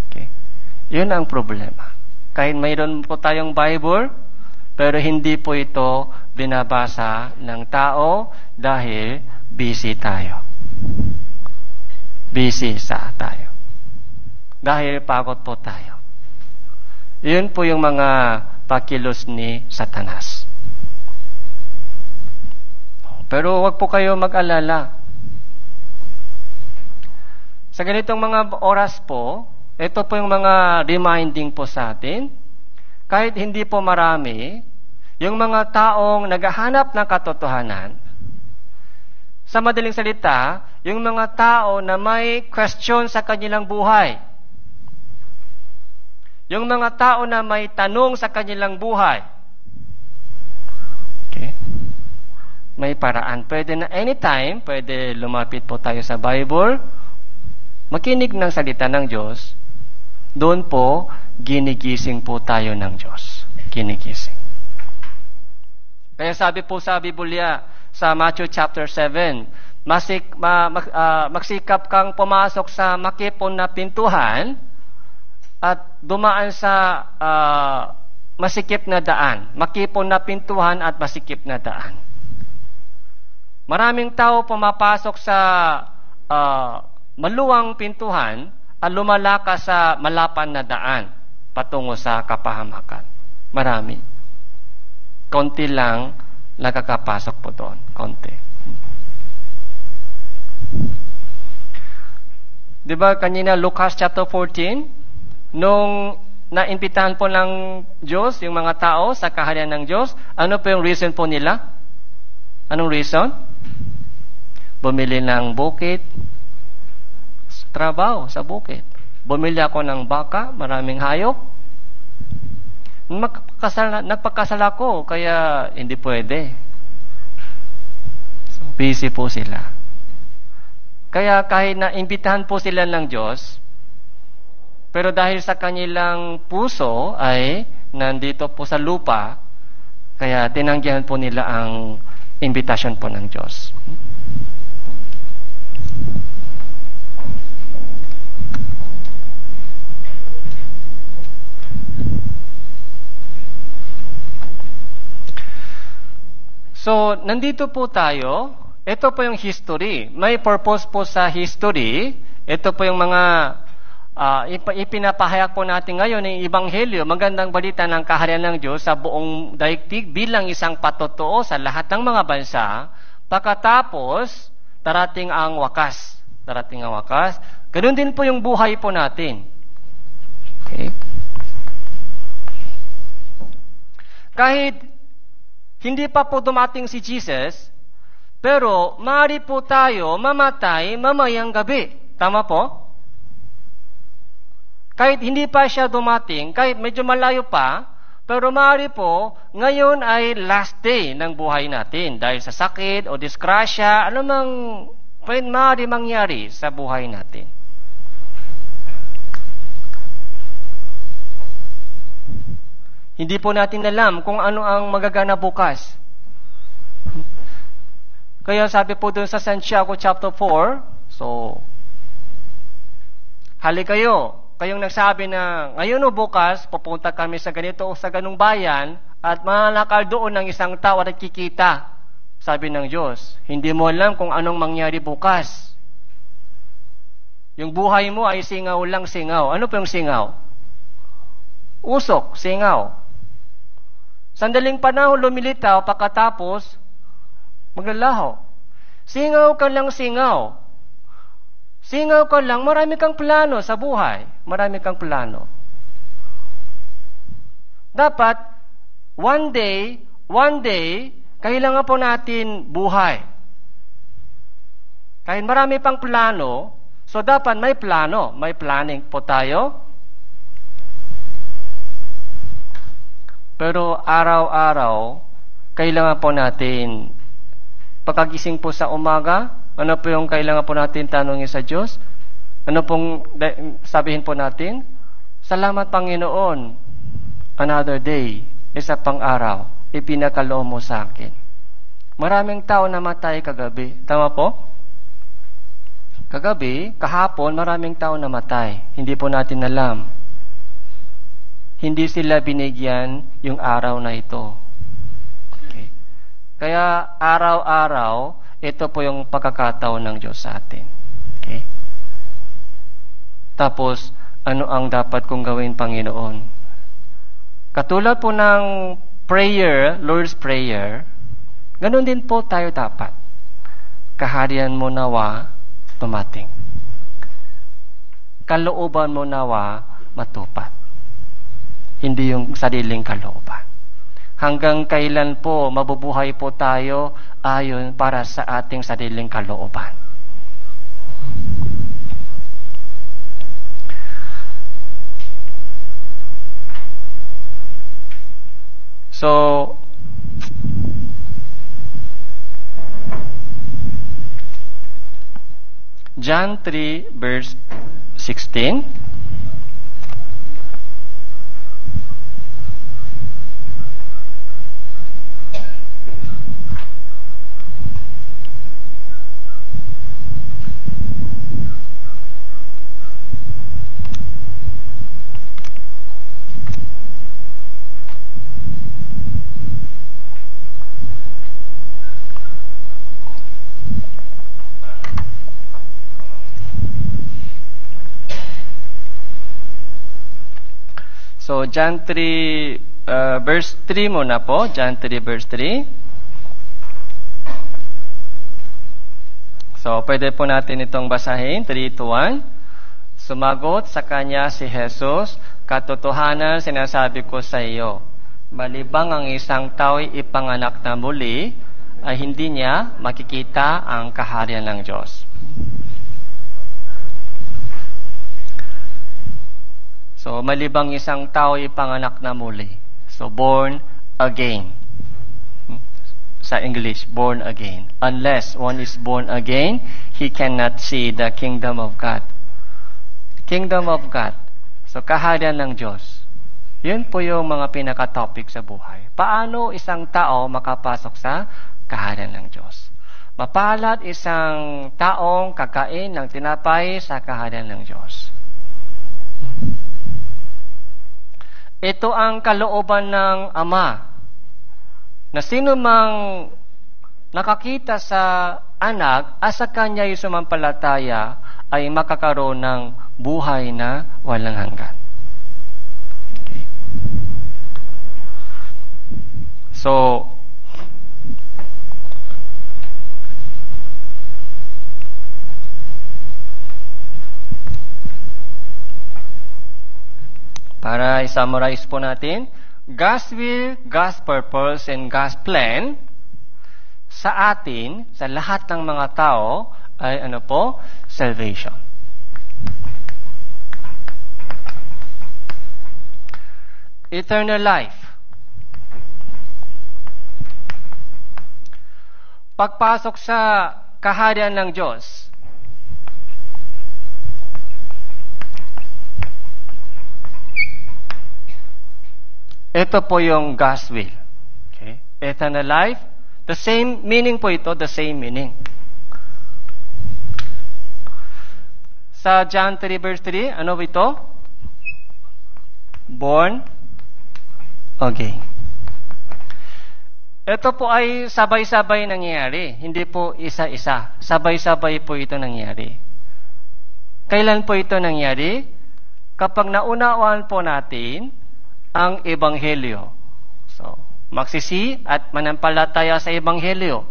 Okay. Yun ang problema. Kahit mayroon po tayong Bible, pero hindi po ito binabasa ng tao dahil busy tayo. Busy tayo. Dahil pagod po tayo. Yun po yung mga pakilos ni Satanas. Pero wag po kayo mag-alala. Sa ganitong mga oras po, ito po yung mga reminding po sa atin. Kahit hindi po marami, yung mga taong naghahanap ng katotohanan, sa madaling salita, yung mga tao na may question sa kanilang buhay. Yung mga tao na may tanong sa kanilang buhay. Okay? May paraan. Pwede na anytime, pwede lumapit po tayo sa Bible. makinig ng salita ng Diyos, doon po, ginigising po tayo ng Diyos. Ginigising. Kaya sabi po sa Biblia, sa Matthew chapter 7, magsikap kang pumasok sa makipon na pintuhan at dumaan sa masikip na daan. Makipon na pintuhan at masikip na daan. Maraming tao pumapasok sa maluwang pintuhan at lumalakas sa malapan na daan patungo sa kapahamakan. Marami. Konti lang nakakapasok po doon. Konti. Diba kanina Lucas chapter 14, nung naimbitahan po ng Diyos yung mga tao sa kaharian ng Diyos, ano po yung reason po nila? Anong reason? Bumili ng bukid, trabaho sa bukid. Bumili ako ng baka, maraming hayop. Nagpakasal ako, kaya hindi pwede. So, busy po sila. Kaya kahit na imbitahan po sila ng Diyos, pero dahil sa kanilang puso ay nandito po sa lupa, kaya tinanggihan po nila ang invitation po ng Diyos. So, nandito po tayo. Ito po yung history. May purpose po sa history. Ito po yung mga ipinapahayag po natin ngayon ng Ebanghelyo, magandang balita ng kaharian ng Diyos sa buong daigdig bilang isang patotoo sa lahat ng mga bansa. Pagkatapos, darating ang wakas. Darating ang wakas. Ganun din po yung buhay po natin. Okay? Kahit hindi pa po dumating si Jesus, pero maaari po tayo mamatay mamayang gabi. Tama po? Kahit hindi pa siya dumating, kahit medyo malayo pa, pero maaari po, ngayon ay last day ng buhay natin. Dahil sa sakit o disgrasya, anumang maaari mangyari sa buhay natin. Hindi po natin alam kung ano ang magagana bukas. Kaya sabi po doon sa Santiago chapter 4, so, hali kayo, kayong nagsabi na ngayon o bukas, pupunta kami sa ganito o sa ganung bayan at mananakal doon ng isang tao at kikita. Sabi ng Diyos, hindi mo alam kung anong mangyari bukas. Yung buhay mo ay singaw lang singaw. Ano po yung singaw? Usok, singaw. Sandaling panahon lumilitaw, pagkatapos maglalaho. Singaw ka lang singaw. Singaw ka lang, marami kang plano sa buhay. Marami kang plano. Dapat, one day, kailangan po natin buhay. Kahit marami pang plano, so dapat may plano. May planning po tayo. Pero araw-araw, kailangan po natin, pagkagising po sa umaga, ano po yung kailangan po natin tanongin sa Diyos? Ano pong sabihin po natin? Salamat Panginoon, another day, isa pang araw, ipinakaloob mo sa akin. Maraming tao namatay kagabi. Tama po? Kagabi, kahapon, maraming tao namatay. Hindi po natin alam. Hindi sila binigyan yung araw na ito. Okay. Kaya araw-araw, ito po yung pagkakataon ng Diyos sa atin. Okay. Tapos, ano ang dapat kong gawin, Panginoon? Katulad po ng prayer, Lord's Prayer, ganun din po tayo dapat. Kaharian mo nawa, tumating. Kalooban mo nawa, matupad. Hindi yung sariling kalooban. Hanggang kailan po mabubuhay po tayo ayon para sa ating sariling kalooban. So, John 3 verse 16. So, John 3, verse 3 muna po. John 3, verse 3. So, pwede po natin itong basahin. 3 to 1. Sumagot sa kanya si Jesus, "Katotohanan sinasabi ko sa iyo, malibang ang isang tao'y ipanganak na muli, ay hindi niya makikita ang kaharian ng Diyos." So, malibang isang tao ipanganak na muli. So, born again. Sa English, born again. Unless one is born again, he cannot see the kingdom of God. Kingdom of God. So, kaharian ng Diyos. Yun po yung mga pinaka-topic sa buhay. Paano isang tao makapasok sa kaharian ng Diyos? Mapalad isang taong kakain ng tinapay sa kaharian ng Diyos. Ito ang kalooban ng Ama, na sino mang nakakita sa anak at sa kanya'y sumampalataya ay makakaroon ng buhay na walang hanggan. Okay. So, para i-summarize po natin, God's will, God's purpose, and God's plan sa atin, sa lahat ng mga tao, ay ano po? Salvation. Eternal life. Pagpasok sa kaharian ng Diyos. Ito po yung God's will. Okay? Eternal life. The same meaning po ito, the same meaning. Sa John 3 verse 3, ano ito? Born again. Ito po ay sabay-sabay nangyayari. Hindi po isa-isa. Sabay-sabay po ito nangyayari. Kailan po ito nangyari? Kapag naunawaan po natin ang Ebanghelyo. So, magsisi at manampalataya sa Ebanghelyo.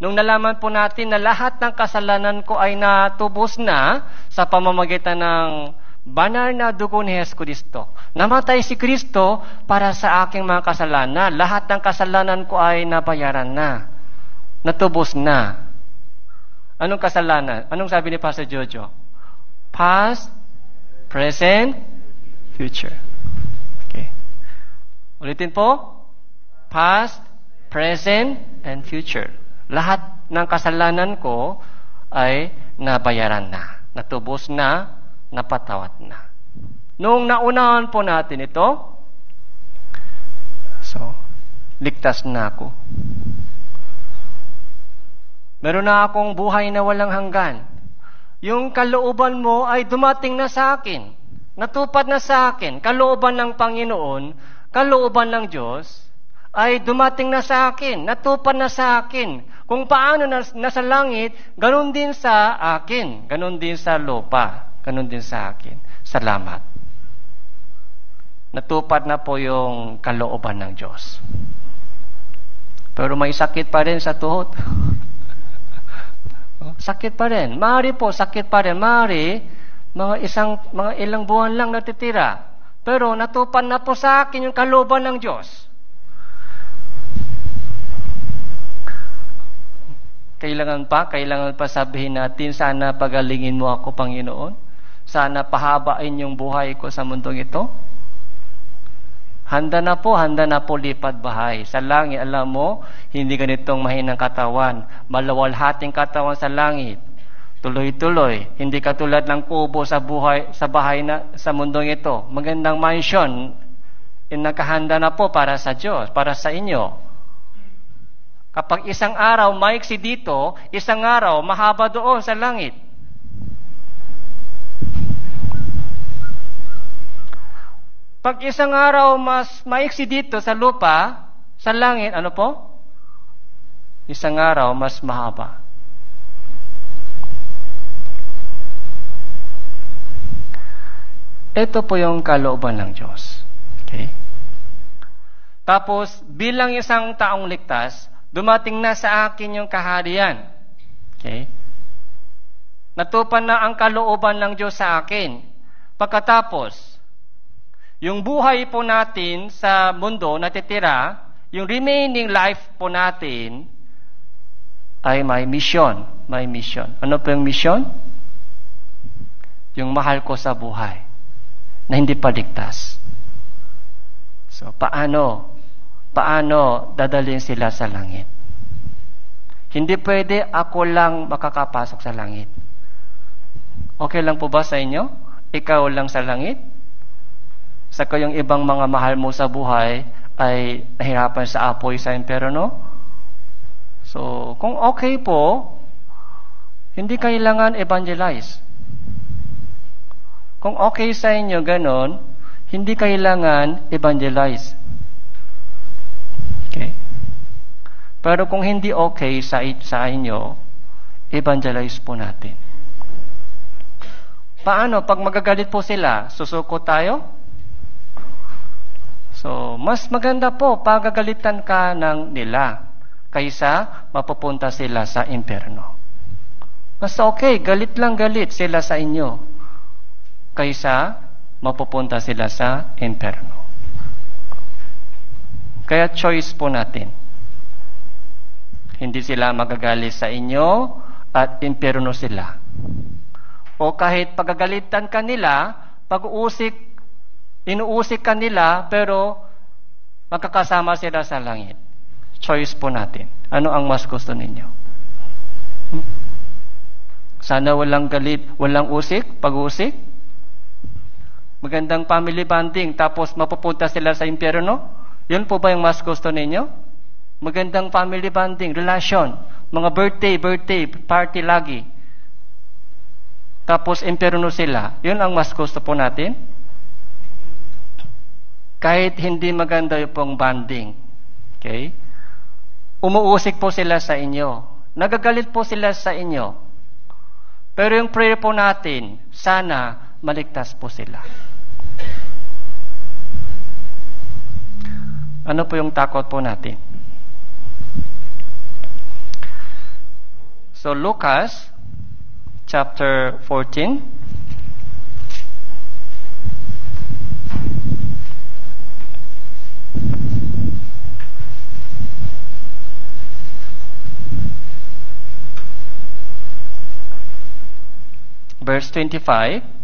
Nung nalaman po natin na lahat ng kasalanan ko ay natubos na sa pamamagitan ng banal na dugo ni Hesus Kristo. Namatay si Kristo para sa aking mga kasalanan. Lahat ng kasalanan ko ay nabayaran na. Natubos na. Anong kasalanan? Anong sabi ni Pastor Jojo? Past, present, future. Ulitin po, past, present, and future. Lahat ng kasalanan ko ay nabayaran na, natubos na, napatawad na. Nung naunahan po natin ito, so, ligtas na ako. Meron na akong buhay na walang hanggan. Yung kalooban mo ay dumating na sa akin. Natupad na sa akin. Kalooban ng Panginoon, kalooban ng Diyos ay dumating na sa akin, natupad na sa akin. Kung paano nasa langit, ganun din sa akin, ganun din sa lupa, ganun din sa akin. Salamat. Natupad na po yung kalooban ng Diyos. Pero may sakit pa rin sa tuhod. Sakit pa rin. Maaari po, sakit pa rin. Maaari, mga ilang buwan lang natitira. Pero natupad na po sa akin yung kalooban ng Diyos. Kailangan pa sabihin natin, sana pagalingin mo ako, Panginoon. Sana pahabain yung buhay ko sa mundong ito. Handa na po lipad bahay. Sa langit, alam mo, hindi ganitong mahinang katawan. Malawalhating katawan sa langit. Tuloy-tuloy. Hindi katulad ng kubo sa bahay na sa mundong ito. Magandang mansion, nakahanda na po para sa Diyos, para sa inyo. Kapag isang araw maiksi dito, isang araw mahaba doon sa langit. Pag isang araw mas maiksi dito sa lupa, sa langit, ano po? Isang araw mas mahaba. Ito po yung kalooban ng Diyos. Okay? Tapos, bilang isang taong ligtas, dumating na sa akin yung kaharian. Okay? Natupan na ang kalooban ng Diyos sa akin. Pagkatapos, yung buhay po natin sa mundo natitira, yung remaining life po natin ay may mission. May mission. Ano po yung mission? Yung mahal ko sa buhay na hindi pa ligtas. So, paano dadalhin sila sa langit? Hindi pwede ako lang makakapasok sa langit. Okay lang po ba sa inyo? Ikaw lang sa langit? Saka yung ibang mga mahal mo sa buhay ay nahirapan sa apoy sa imperno? So, kung okay po, hindi kailangan evangelize. Kung okay sa inyo ganon, hindi kailangan evangelize. Okay? Pero kung hindi okay sa inyo, evangelize po natin. Paano? Pag magagalit po sila, susuko tayo? So, mas maganda po pagagalitan ka ng nila kaysa mapupunta sila sa imperno. Mas okay, galit lang galit sila sa inyo kaysa mapupunta sila sa imperno. Kaya choice po natin. Hindi sila magagalit sa inyo at imperno sila. O kahit pagagalitan ka nila, inuusik ka nila, pero magkakasama sila sa langit. Choice po natin. Ano ang mas gusto ninyo? Sana walang galit, walang usik, pag-usik. Magandang family bonding, tapos mapupunta sila sa impyerno. Yun po ba yung mas gusto ninyo? Magandang family bonding, relasyon, mga birthday, party lagi. Tapos impyerno sila. Yun ang mas gusto po natin? Kahit hindi maganda yung pong bonding. Okay? Umuusik po sila sa inyo. Nagagalit po sila sa inyo. Pero yung prayer po natin, sana maligtas po sila. Ano po yung takot po natin? So, Lucas, chapter 14. Verse 25.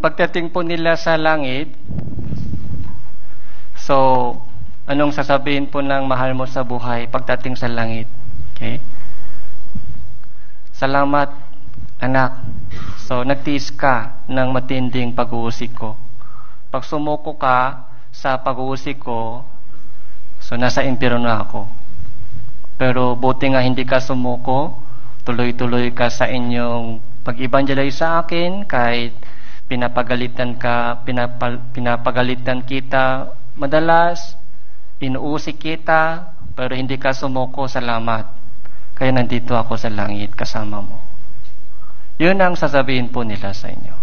Pagdating po nila sa langit, so, anong sasabihin po ng mahal mo sa buhay pagdating sa langit? Okay? Salamat, anak. So, nagtiis ka ng matinding pag-uusik ko. Pag sumuko ka sa pag-uusik ko, so nasa impyerno ako. Pero buti nga hindi ka sumuko, tuloy-tuloy ka sa inyong pag-evangelize sa akin, kahit pinapagalitan kita madalas, inuusik kita, pero hindi ka sumuko, salamat. Kaya nandito ako sa langit kasama mo. Yun ang sasabihin po nila sa inyo.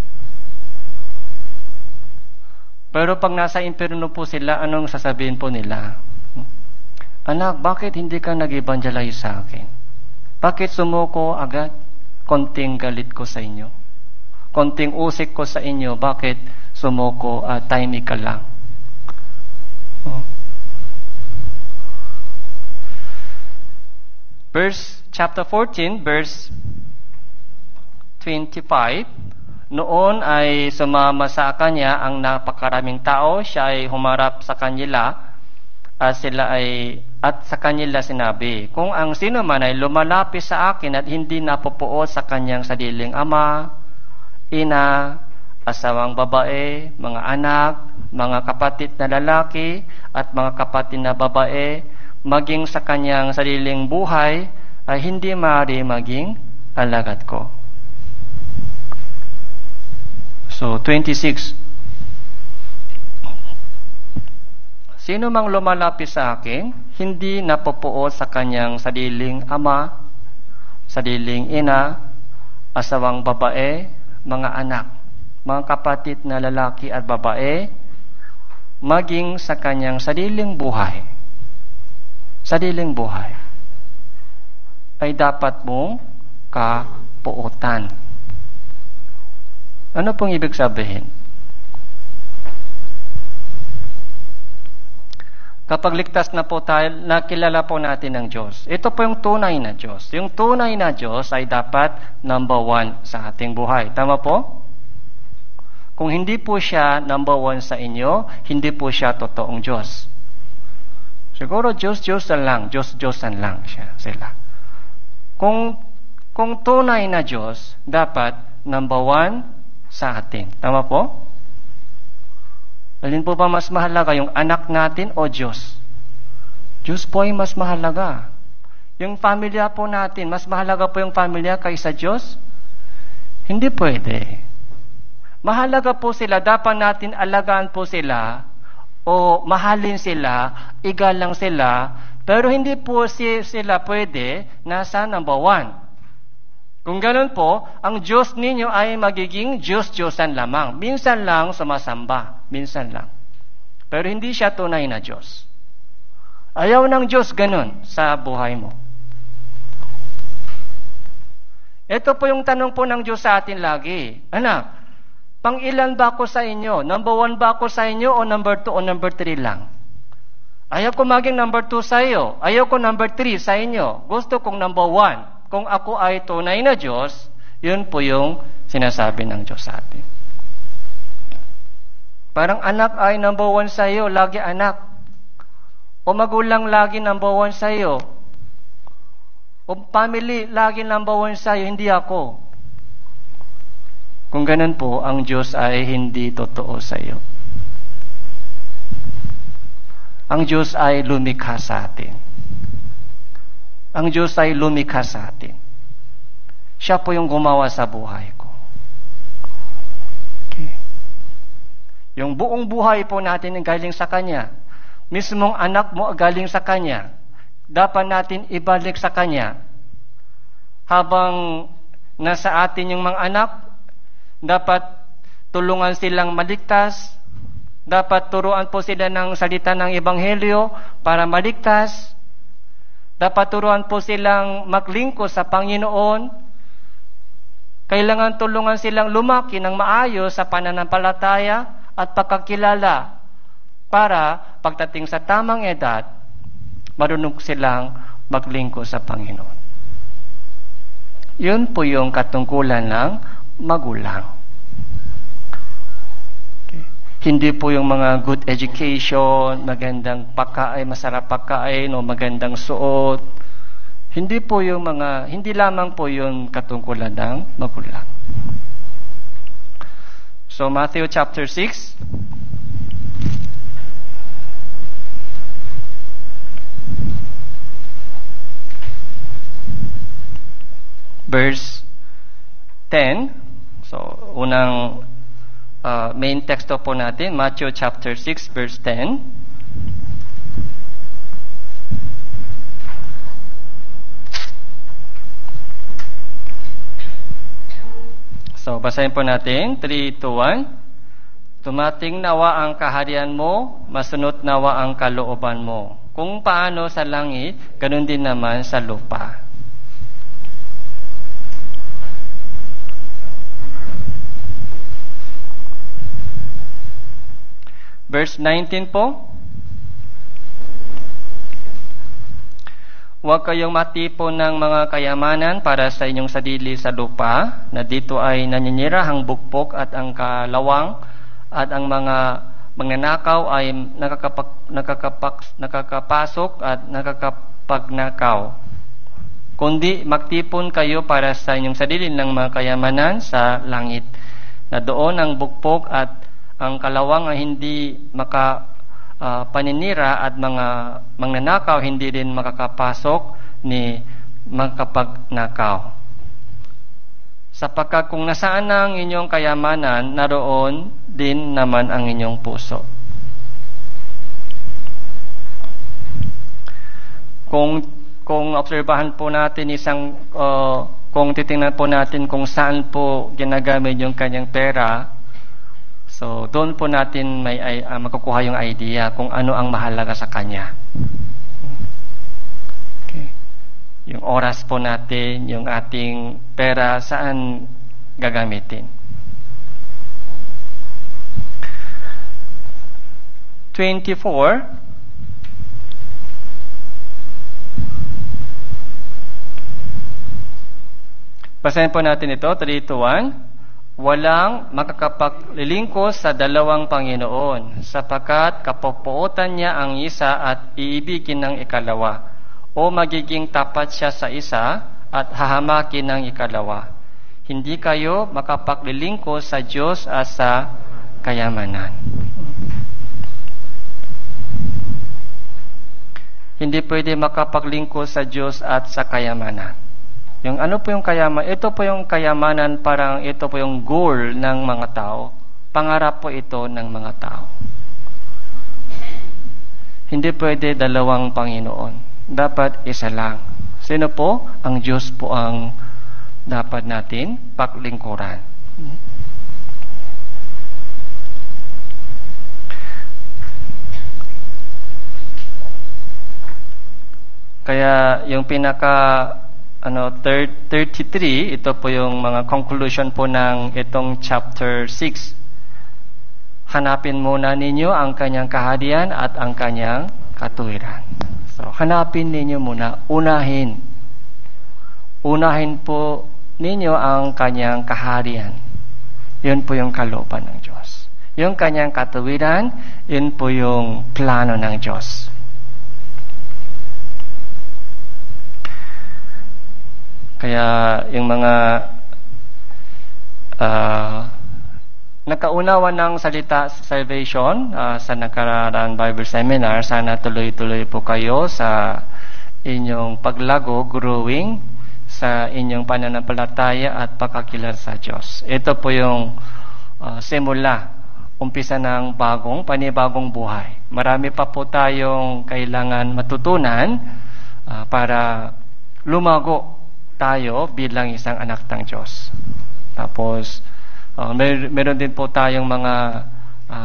Pero pag nasa impyerno po sila, anong sasabihin po nila? Anak, bakit hindi ka nag-evangelize sa akin? Bakit sumuko agad? Konting galit ko sa inyo. Konting usik ko sa inyo, bakit sumuko at timing ka lang? Chapter 14, verse 25. Noon ay sumama sa kanya ang napakaraming tao, siya ay humarap sa kanila at sa kanila sinabi, kung ang sino man ay lumalapit sa akin at hindi napupuot sa kanyang sariling ama, ina, asawang babae, mga anak, mga kapatid na lalaki at mga kapatid na babae, maging sa kanyang sariling buhay, ay hindi maaari maging alagad ko. So, 26. Sino mang lumalapit sa akin, hindi napupuot sa kanyang sariling ama, sariling ina, asawang babae, mga anak, mga kapatid na lalaki at babae, maging sa kanyang sariling buhay, ay dapat mong kapuotan. Ano pong ibig sabihin? Kapag ligtas na po tayo, nakilala po natin ang Diyos. Ito po yung tunay na Diyos. Yung tunay na Diyos ay dapat number 1 sa ating buhay. Tama po? Kung hindi po siya number 1 sa inyo, hindi po siya totoong Diyos. Siguro Diyos-Diyosan lang sila. Kung tunay na Diyos, dapat number 1 sa atin. Tama po? Alin po ba mas mahalaga, yung anak natin o Diyos? Diyos po ay mas mahalaga. Yung pamilya po natin, mas mahalaga po yung pamilya kaysa Diyos? Hindi pwede. Mahalaga po sila, dapat natin alagaan po sila o mahalin sila, igalang sila, pero hindi po sila pwede nasa number 1. Kung ganun po, ang Diyos ninyo ay magiging Diyos-Diyosan lamang. Minsan lang sumasamba. Minsan lang. Pero hindi siya tunay na Diyos. Ayaw ng Diyos ganun sa buhay mo. Ito po yung tanong po ng Diyos sa atin lagi. Anak, pang-ilan ba ako sa inyo? Number 1 ba ako sa inyo o number 2 o number 3 lang? Ayaw ko maging number 2 sa iyo. Ayaw ko number 3 sa inyo. Gusto kong number 1. Kung ako ay tunay na Diyos, yun po yung sinasabi ng Diyos sa atin. Parang anak ay number 1 sa iyo, lagi anak. O magulang lagi number 1 sa iyo. O family lagi number 1 sa iyo, hindi ako. Kung ganun po, ang Diyos ay hindi totoo sa iyo. Ang Diyos ay lumikha sa atin. Ang Diyos ay lumikha sa atin. Siya po yung gumawa sa buhay ko. Okay. Yung buong buhay po natin ay galing sa Kanya. Mismong anak mo galing sa Kanya. Dapat natin ibalik sa Kanya. Habang nasa atin yung mga anak, dapat tulungan silang maligtas. Dapat turuan po sila ng salita ng Ebanghelyo para maligtas. Dapat turuan po silang maglingkod sa Panginoon. Kailangan tulungan silang lumaki ng maayos sa pananampalataya at pagkakilala para pagdating sa tamang edad, marunong silang maglingkod sa Panginoon. Yun po yung katungkulan ng magulang. Hindi po yung mga good education, magandang pagkain, masarap pagkain, o magandang suot. Hindi lamang po yung katungkulan ng magulang. So, Matthew chapter 6. Verse 10. So, unang main teksto po natin, Matthew chapter 6, verse 10. So, basahin po natin, 3, 2, 1. Tumating nawa ang kaharian mo, masunod nawa ang kalooban mo. Kung paano sa langit, ganun din naman sa lupa. Verse 19 po. Huwag kayong matipon ng mga kayamanan para sa inyong sarili sa lupa, na dito ay naninira ang bukpok at ang kalawang, at ang mga magnanakaw ay nakakapasok at nakakapagnakaw. Kundi magtipon kayo para sa inyong sarili ng mga kayamanan sa langit, na doon ang bukpok at ang kalawang ay hindi paninira at mga magnanakaw hindi rin makakapasok ni magkapagnakaw. Sapagkat kung nasaan na ang inyong kayamanan, naroon din naman ang inyong puso. Kung obserbahan po natin kung titingnan po natin kung saan po ginagamit yung kanyang pera, so doon po natin makukuha yung idea kung ano ang mahalaga sa kanya. Okay. Yung oras po natin, yung ating pera, saan gagamitin. 24. Basahin po natin ito, 3-1. Walang makakapaglilingkod sa dalawang Panginoon, sapagkat kapopuotan niya ang isa at iibigin ng ikalawa, o magiging tapat siya sa isa at hahamakin ng ikalawa. Hindi kayo makapaglilingkod sa Diyos at sa kayamanan. Hindi pwede makapaglingkod sa Diyos at sa kayamanan. Yung ano po yung kayamanan? Ito po yung kayamanan, parang ito po yung goal ng mga tao. Pangarap po ito ng mga tao. Hindi pwede dalawang Panginoon. Dapat isa lang. Sino po? Ang Diyos po ang dapat natin paglingkuran. Kaya yung 33, ito po yung mga conclusion po ng itong chapter 6. Hanapin muna ninyo ang kanyang kaharian at ang kanyang katuwiran. So, hanapin ninyo muna, unahin po ninyo ang kanyang kaharian. Yun po yung kalooban ng Diyos. Yung kanyang katuwiran, yun po yung plano ng Diyos. Kaya yung mga nakaunawa ng salita salvation sa nakaraan Bible Seminar, sana tuloy-tuloy po kayo sa inyong paglago, growing sa inyong pananampalataya at pagkakilala sa Diyos. Ito po yung simula, umpisa ng panibagong buhay. Marami pa po tayong kailangan matutunan para lumago tayo bilang isang anak ng Diyos. Tapos, meron din po tayong mga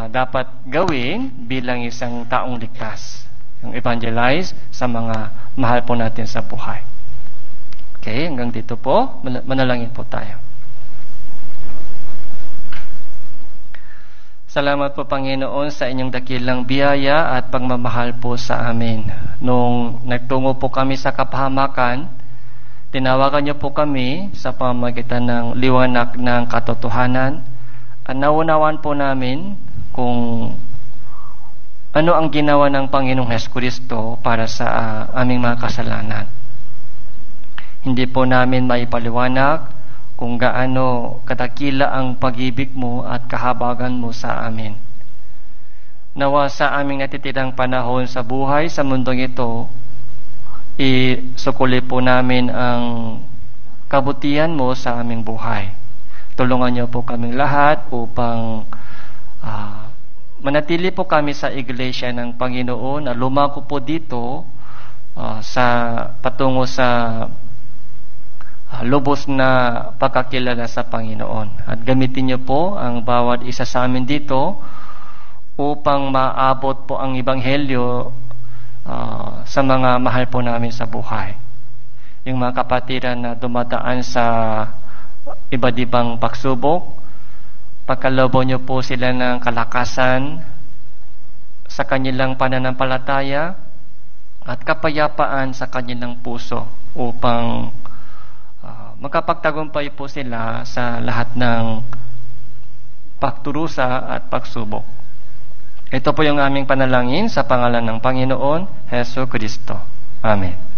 dapat gawin bilang isang taong ligtas. Yung evangelize sa mga mahal po natin sa buhay. Okay, hanggang dito po. Manalangin po tayo. Salamat po, Panginoon, sa inyong dakilang biyaya at pagmamahal po sa amin. Nung nagtungo po kami sa kapahamakan, tinawagan niyo po kami sa pamamagitan ng liwanag ng katotohanan at naunawan po namin kung ano ang ginawa ng Panginoong Jesucristo para sa aming mga kasalanan. Hindi po namin maipaliwanag kung gaano kadakila ang pag-ibig mo at kahabagan mo sa amin. Nawa sa aming natitirang panahon sa buhay sa mundong ito, isukuli po namin ang kabutihan mo sa aming buhay. Tulungan niyo po kaming lahat upang manatili po kami sa iglesia ng Panginoon na lumago po dito patungo sa lubos na pagkakilala sa Panginoon. At gamitin niyo po ang bawat isa sa amin dito upang maabot po ang Ebanghelyo sa mga mahal po namin sa buhay. Yung mga kapatiran na dumadaan sa iba't ibang pagsubok, pagkalobo niyo po sila ng kalakasan sa kanilang pananampalataya at kapayapaan sa kanilang puso upang magkapagtagumpay po sila sa lahat ng pagturusa at pagsubok. Ito po yung aming panalangin sa pangalan ng Panginoon Hesus Kristo. Amen.